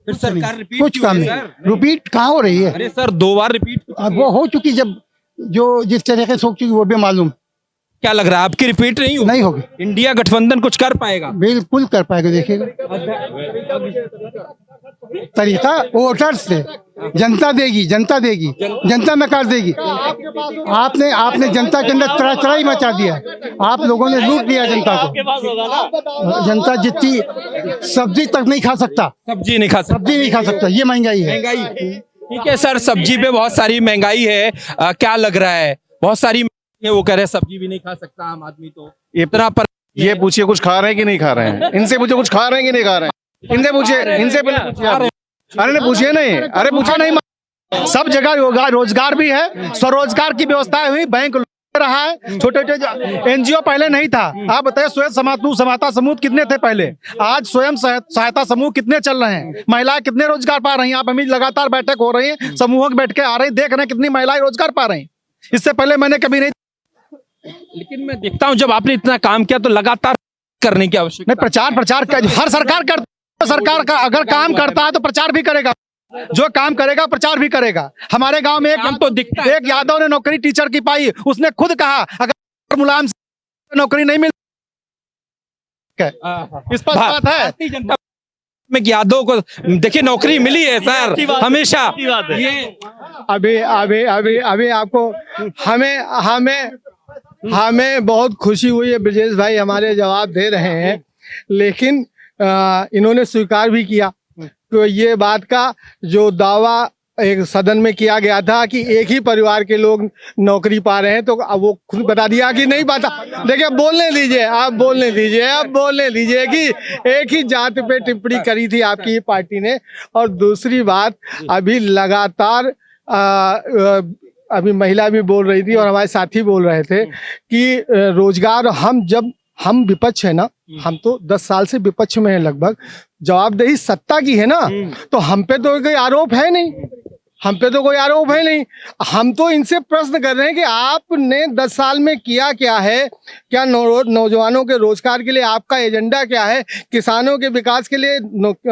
S1: फिर सरकार रिपीट
S3: कुछ काम नहीं, रिपीट कहाँ हो रही है?
S1: अरे सर 2 बार रिपीट
S3: अब वो हो चुकी, जब जो जिस तरह से सोच चुकी वो भी मालूम।
S1: क्या लग रहा है आपकी रिपीट नहीं होगी? इंडिया गठबंधन कुछ कर पाएगा?
S3: बिल्कुल कर पाएगा, देखिएगा। तरीका वोटर्स से, जनता देगी, जनता में कर देगी। आपने जनता के अंदर त्राही मचा दिया, आप लोगों ने लूट लिया जनता को। जनता जितनी सब्जी तक नहीं खा सकता,
S1: सब्जी नहीं खा सकता,
S3: ये महंगाई है।
S1: ठीक है सर, सब्जी पे बहुत सारी महंगाई है। क्या लग रहा है? बहुत सारी वो कह रहे हैं सब्जी भी नहीं खा सकता आम आदमी, तो इतना पर
S9: ये पूछिए कुछ खा रहे हैं कि नहीं खा रहे हैं, इनसे पूछिए कुछ खा रहे हैं कि नहीं खा रहे हैं, इनसे पूछिए। अरे नहीं पूछिए, नहीं, अरे पूछा नहीं।
S5: सब जगह रोजगार भी है, स्वरोजगार की व्यवस्था हुई, बैंक रहा है, छोटे छोटे NGO पहले नहीं था। आप बताइए स्वयं सहायता समूह कितने थे पहले, आज स्वयं सहायता समूह कितने चल रहे हैं, महिलाएं कितने रोजगार पा रही हैं। आप अभी लगातार बैठक हो रही है, समूहों के बैठ के आ रहे हैं, देख रहे हैं कितनी महिलाएं रोजगार पा रही हैं। इससे पहले मैंने कभी नहीं।
S1: लेकिन मैं देखता हूं जब आपने इतना काम किया तो लगातार करने की आवश्यकता।
S5: प्रचार हर सरकार करती है, सरकार का अगर काम करता है तो प्रचार भी करेगा, जो काम करेगा प्रचार भी करेगा। हमारे गांव में एक यादव ने नौकरी टीचर की पाई, उसने खुद कहा अगर मुलायम से नौकरी नहीं मिल, इस पर बात है
S1: जनता में यादव को देखिए नौकरी मिली है सर, हमेशा।
S5: अभी आपको हमें बहुत खुशी हुई है, ब्रजेश भाई हमारे जवाब दे रहे हैं, लेकिन इन्होंने स्वीकार भी किया। तो ये बात का जो दावा एक सदन में किया गया था कि एक ही परिवार के लोग नौकरी पा रहे हैं, तो अब वो खुद बता दिया कि नहीं पाता। देखिए बोलने दीजिए, आप बोलने दीजिए, आप बोलने दीजिए कि एक ही जात पे टिप्पणी करी थी आपकी पार्टी ने। और दूसरी बात, अभी लगातार अभी महिला भी बोल रही थी और हमारे साथी बोल रहे थे कि रोजगार, हम विपक्ष है ना, हम तो 10 साल से विपक्ष में है लगभग, जवाबदेही सत्ता की है ना, तो हम पे तो कोई आरोप है नहीं, हम पे तो कोई आरोप है नहीं। हम तो इनसे प्रश्न कर रहे हैं कि आपने 10 साल में किया क्या है, क्या नौजवानों के रोजगार के लिए आपका एजेंडा क्या है, किसानों के विकास के लिए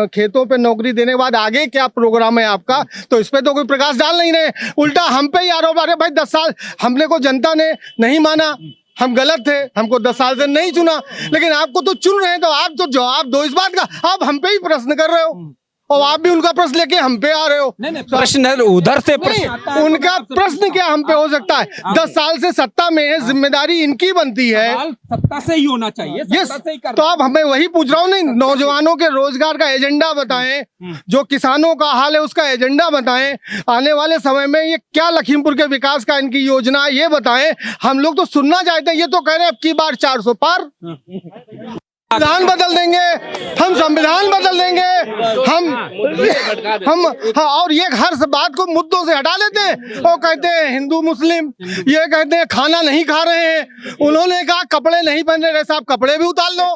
S5: खेतों पे नौकरी देने के बाद आगे क्या प्रोग्राम है आपका। तो इस पे तो कोई प्रकाश डाल नहीं रहे, उल्टा हम पे ही आरोप आ रहे। भाई 10 साल हमने को जनता ने नहीं माना, हम गलत थे, हमको 10 साल से नहीं चुना, लेकिन आपको तो चुन रहे हैं, तो आप तो जवाब दो इस बात का। आप हम पे ही प्रश्न कर रहे हो और आप भी उनका प्रश्न लेके हम पे आ रहे हो।
S1: नहीं, प्रश्न है उधर से
S5: उनका प्रश्न क्या हम पे हो सकता है? 10 साल से सत्ता में है, जिम्मेदारी इनकी बनती है,
S1: सत्ता से ही होना चाहिए।
S5: यस, तो आप हमें वही पूछ रहा हूँ। नहीं, नौजवानों के रोजगार का एजेंडा बताएं, जो किसानों का हाल है उसका एजेंडा बताएं, आने वाले समय में ये क्या लखीमपुर के विकास का इनकी योजना है ये बताएं। हम लोग तो सुनना चाहते हैं, ये तो कह रहे हैं अब की बार 400 पार, संविधान बदल देंगे, हम संविधान बदल देंगे, हम हाँ, और ये हर बात को मुद्दों से हटा लेते हैं। वो कहते हैं हिंदू मुस्लिम, ये कहते हैं खाना नहीं खा रहे हैं, उन्होंने कहा कपड़े नहीं पहन रहे, साहब कपड़े भी उतार लो।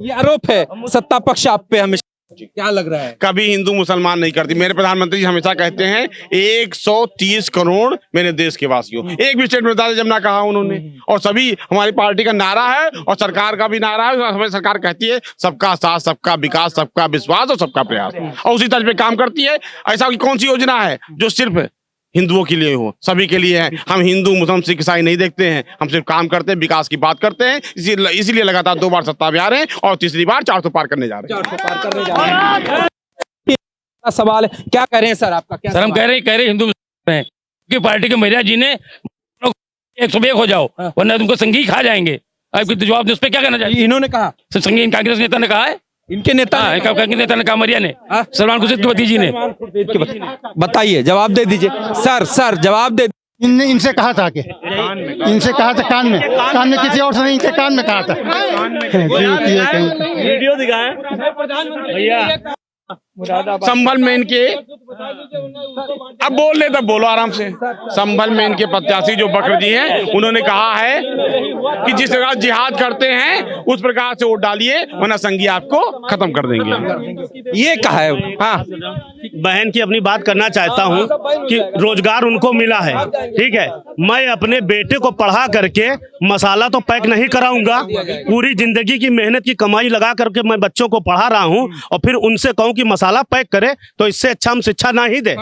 S1: ये आरोप है सत्ता पक्ष आप पे हमेशा, क्या लग रहा है?
S2: कभी हिंदू मुसलमान नहीं करती। मेरे प्रधानमंत्री जी हमेशा कहते हैं 130 करोड़ मेरे देश के वासियों, एक भी स्टेट में जब ना कहा उन्होंने। और सभी हमारी पार्टी का नारा है और सरकार का भी नारा है। हमारी सरकार कहती है सबका साथ, सबका विकास, सबका विश्वास और सबका प्रयास, और उसी तर्ज पे काम करती है। ऐसा कौन सी योजना है जो सिर्फ हिंदुओं के लिए हो, सभी के लिए है। हम हिंदू मुस्लिम सिख ईसाई नहीं देखते हैं, हम सिर्फ काम करते हैं, विकास की बात करते हैं। इसीलिए लगातार 2 बार सत्ता में आ रहे हैं और तीसरी बार 400 पार करने जा रहे हैं।
S1: 400 पार करने जा रहे हैं। सवाल है, क्या कह रहे हैं सर आपका? क्या
S8: सर हम कह रहे हैं हिंदू हैं कि पार्टी के महिला जी ने 101 हो जाओ वरना तुमको संघी खा जाएंगे। आपकी जवाब दे, उस पर क्या कहना चाहिए?
S1: इन्होंने कहा,
S8: संघीय कांग्रेस नेता ने कहा है,
S1: इनके नेता
S8: नेता ने कहा, मरिया ने, सलमान खुर्शीद जी ने।
S1: बताइए, जवाब दे दीजिए सर जवाब दे।
S3: इनसे कहा था कि इनसे कहा था कान में किसी और से नहीं, इनके कान में कहा था।
S11: वीडियो दिखाएं भैया।
S2: संभल में इनके, अब बोल ले तब बोलो आराम से। संभल में इनके प्रत्याशी जो बकर जी हैं, उन्होंने कहा है कि जिस प्रकार जिहाद करते हैं उस प्रकार से वोट डालिए वरना संघी आपको खत्म कर देंगे।
S1: ये कहा है। हाँ,
S11: बहन की अपनी बात करना चाहता हूं कि रोजगार उनको मिला है, ठीक है। मैं अपने बेटे को पढ़ा करके मसाला तो पैक नहीं कराऊंगा, पूरी जिंदगी की मेहनत की कमाई लगा करके मैं बच्चों को पढ़ा रहा हूं और फिर उनसे कहूं कि मसाला पैक करे, तो इससे अच्छा हम शिक्षा ना ही दे,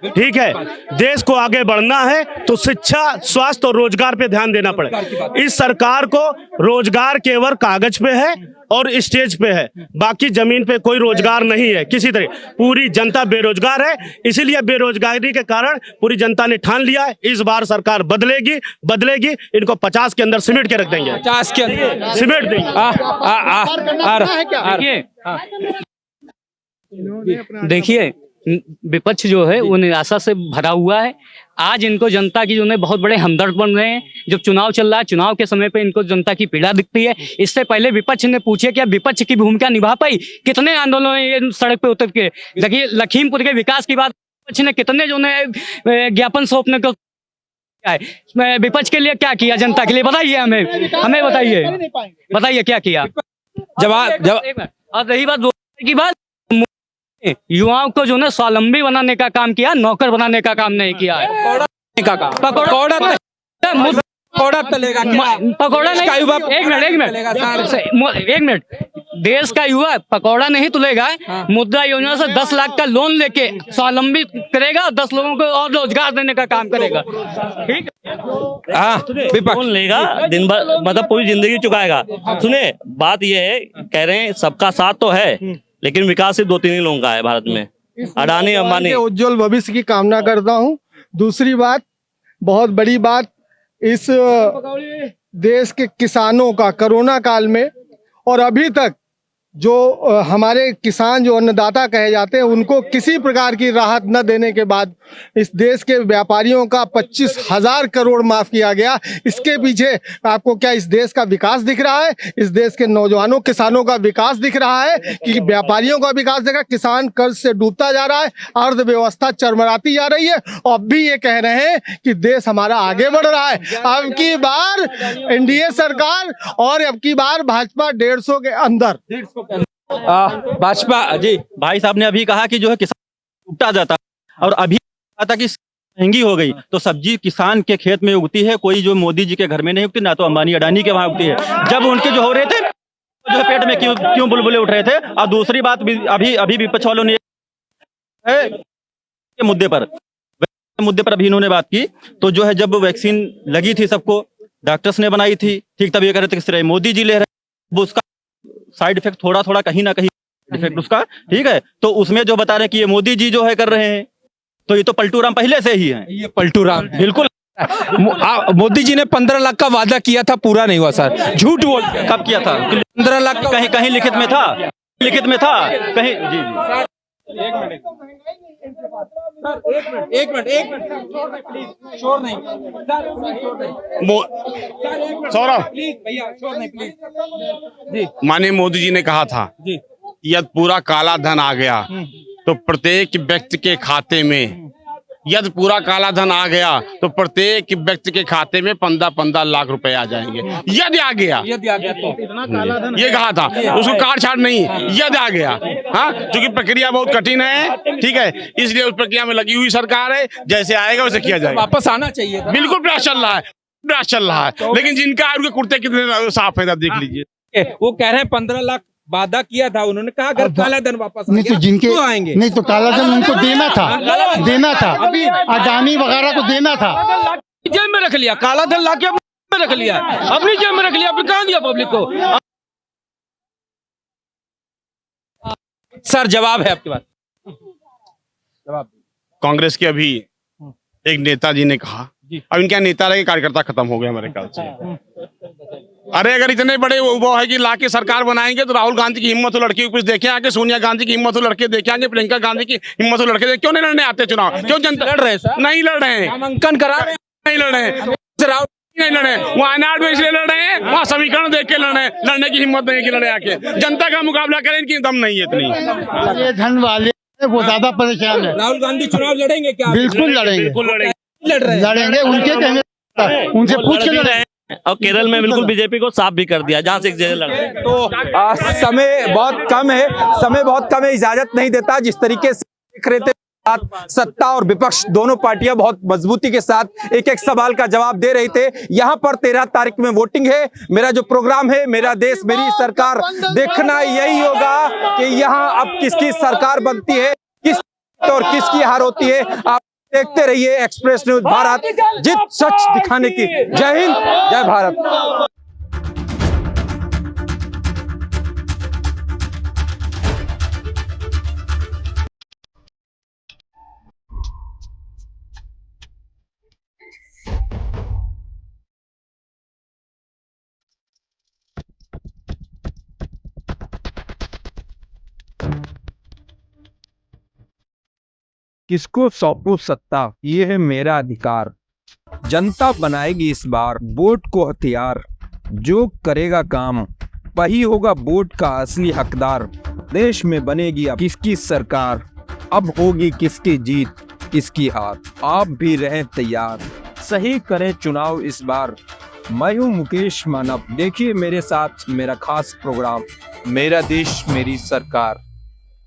S11: ठीक है। देश को आगे बढ़ना है तो शिक्षा, स्वास्थ्य और रोजगार पे ध्यान देना पड़ेगा। इस सरकार को रोजगार केवल कागज पे है और स्टेज पे है, बाकी जमीन पे कोई रोजगार नहीं है किसी तरह। पूरी जनता बेरोजगार है, इसीलिए बेरोजगारी के कारण पूरी जनता ने ठान लिया है इस बार सरकार बदलेगी। इनको 50 के अंदर सिमट के रख देंगे,
S1: 50 के अंदर
S11: सिमट देंगे।
S6: देखिए विपक्ष जो है वो निराशा से भरा हुआ है। आज इनको जनता की जो है बहुत बड़े हमदर्द बन रहे हैं। जब चुनाव चल रहा है, चुनाव के समय पे इनको जनता की पीड़ा दिखती है। इससे पहले विपक्ष ने पूछे क्या विपक्ष की भूमिका निभा पाई? कितने आंदोलन ये सड़क पे उतर के, देखिए लखीमपुर के विकास की बात विपक्ष ने कितने जो है ज्ञापन सौंपने को है, विपक्ष के लिए क्या किया जनता के लिए? बताइए हमें बताइए क्या किया?
S1: जवाब।
S6: और रही बात की बात, युवाओं को जो है स्वावलंबी बनाने का काम किया, नौकर बनाने का काम नहीं किया है। पकौड़ा तलेगा, पकौड़ा नहीं। एक मिनट, देश का युवा पकौड़ा नहीं तुलेगा, मुद्रा योजना से 10 लाख का लोन लेके स्वावलंबी करेगा, 10 लोगों को और रोजगार देने का काम करेगा, ठीक है।
S11: लोन लेगा, दिन भर मतलब पूरी जिंदगी चुकाएगा। सुने, बात ये है, कह रहे हैं सबका साथ तो है लेकिन विकास सिर्फ 2-3 ही लोगों का है भारत में, अडानी अंबानी।
S5: उज्जवल भविष्य की कामना करता हूं। दूसरी बात, बहुत बड़ी बात, इस देश के किसानों का कोरोना काल में और अभी तक जो हमारे किसान जो अन्नदाता कहे जाते हैं उनको किसी प्रकार की राहत न देने के बाद इस देश के व्यापारियों का 25,000 करोड़ माफ किया गया। इसके पीछे आपको क्या इस देश का विकास दिख रहा है? इस देश के नौजवानों किसानों का विकास दिख रहा है कि व्यापारियों का विकास दिख रहा है? किसान कर्ज से डूबता जा रहा है, अर्थव्यवस्था चरमराती जा रही है। और अब भी ये कह रहे हैं कि देश हमारा आगे बढ़ रहा है। अब की बार एनडीए सरकार और अब की बार भाजपा 150 के अंदर।
S1: भाजपा जी,
S11: भाई साहब ने अभी कहा कि जो है किसान टूटा जाता है, और अभी कहा था कि महंगी हो गई। तो सब्जी किसान के खेत में उगती है, कोई जो मोदी जी के घर में नहीं उगती, ना तो अंबानी अडानी के वहां उगती है। जब उनके जो हो रहे थे जो है पेट में क्यों बुलबुले उठ रहे थे। और दूसरी बात भी अभी विपक्ष वालों ने मुद्दे पर अभी इन्होंने बात की, तो जो है जब वैक्सीन लगी थी सबको, डॉक्टर्स ने बनाई थी, ठीक, तब ये कह रहे थे कि मोदी जी ले रहे हैं, उसका साइड इफेक्ट थोड़ा कहीं ना कहीं इफेक्ट उसका, ठीक है। तो उसमें जो बता रहे हैं कि ये मोदी जी जो है कर रहे हैं, तो ये तो पलटू राम पहले से ही है।
S1: ये पलटू राम बिल्कुल। मोदी जी ने 15 लाख का वादा किया था, पूरा नहीं हुआ सर, झूठ बोल के।
S11: कब किया था?
S1: 15 लाख
S11: कहीं लिखित में था, कहीं जी।
S1: एक मिनट शोर नहीं
S2: सौरभ
S1: भैया, शोर नहीं प्लीज जी।
S2: माननीय मोदी जी ने कहा था
S1: जी,
S2: यदि पूरा काला धन आ गया तो प्रत्येक व्यक्ति के खाते में, यदि पूरा काला धन आ गया तो प्रत्येक व्यक्ति के खाते में 15-15 लाख रुपए आ जाएंगे। यदि आ गया
S1: तो
S2: ये कहा था, उसको काट छाट नहीं, यदि आ गया। हाँ, क्योंकि प्रक्रिया बहुत कठिन है, ठीक है, इसलिए उस प्रक्रिया में लगी हुई सरकार है। जैसे आएगा वैसे किया जाएगा।
S1: वापस आना चाहिए।
S2: बिल्कुल प्रयास चल रहा है, लेकिन जिनका उनके कुर्ते कितने साफ है देख लीजिए।
S1: वो कह रहे हैं 15 लाख वादा किया था उन्होंने, कहा अगर काला धन वापस
S3: नहीं तो जिनके
S1: आएंगे,
S3: नहीं तो काला धन उनको देना था अडानी वगैरह को देना था।
S4: जेब में रख लिया, काला धन लाके अपने रख लिया, अपनी जेब में रख लिया, अपने कहाँ दिया पब्लिक को।
S1: सर जवाब है आपके पास, जवाब।
S2: कांग्रेस के अभी एक नेताजी ने कहा, अब इनके नेता रहे, कार्यकर्ता खत्म हो गए हमारे ख्याल से। अरे अगर इतने बड़े वो है कि लाके सरकार बनाएंगे तो राहुल गांधी की हिम्मत हो, लड़की को कुछ देखे आके, सोनिया गांधी की हिम्मत हो, लड़के देखे आगे, प्रियंका गांधी की हिम्मत हो, लड़के देखे। क्यों नहीं लड़ने आते चुनाव? क्यों जनता
S1: लड़ रहे हैं?
S2: नहीं लड़ रहे हैं,
S1: नामांकन करा रहे हैं,
S2: नहीं लड़ रहे हैं, नहीं लड़े। वायनाड में इसलिए लड़ रहे हैं, वहाँ समीकरण देख के लड़ रहे हैं, लड़ने की हिम्मत नहीं है कि लड़े आके। जनता का मुकाबला करें, इनकी दम नहीं है इतनी।
S3: ये धन वाले वो ज्यादा परेशान है।
S1: राहुल गांधी चुनाव लड़ेंगे क्या?
S3: बिल्कुल लड़ेंगे,
S1: लड़ेंगे,
S3: उनके कहने उनसे पूछ के लड़ेंगे।
S11: और केरल में बिल्कुल बीजेपी को साफ भी कर दिया, जहां से एक जगह लड़ रहे।
S1: तो समय बहुत कम है, इजाजत नहीं देता। जिस तरीके से देख रहे थे, सत्ता और विपक्ष दोनों पार्टियां बहुत मजबूती के साथ एक एक सवाल का जवाब दे रहे थे। यहां पर 13 तारीख में वोटिंग है। मेरा जो प्रोग्राम है, मेरा देश मेरी सरकार, देखना यही होगा कि यहां अब किसकी सरकार बनती है, किस और किसकी हार होती है। आप देखते रहिए एक्सप्रेस न्यूज भारत, जित सच दिखाने की। जय हिंद, जय भारत। किसको सौंपू सत्ता, ये है मेरा अधिकार। जनता बनाएगी इस बार वोट को हथियार। जो करेगा काम वही होगा वोट का असली हकदार। देश में बनेगी अब किसकी सरकार, अब होगी किसकी जीत, किसकी हार। आप भी रहें तैयार, सही करें चुनाव इस बार। मैं हूँ मुकेश मानव, देखिए मेरे साथ मेरा खास प्रोग्राम, मेरा देश मेरी सरकार।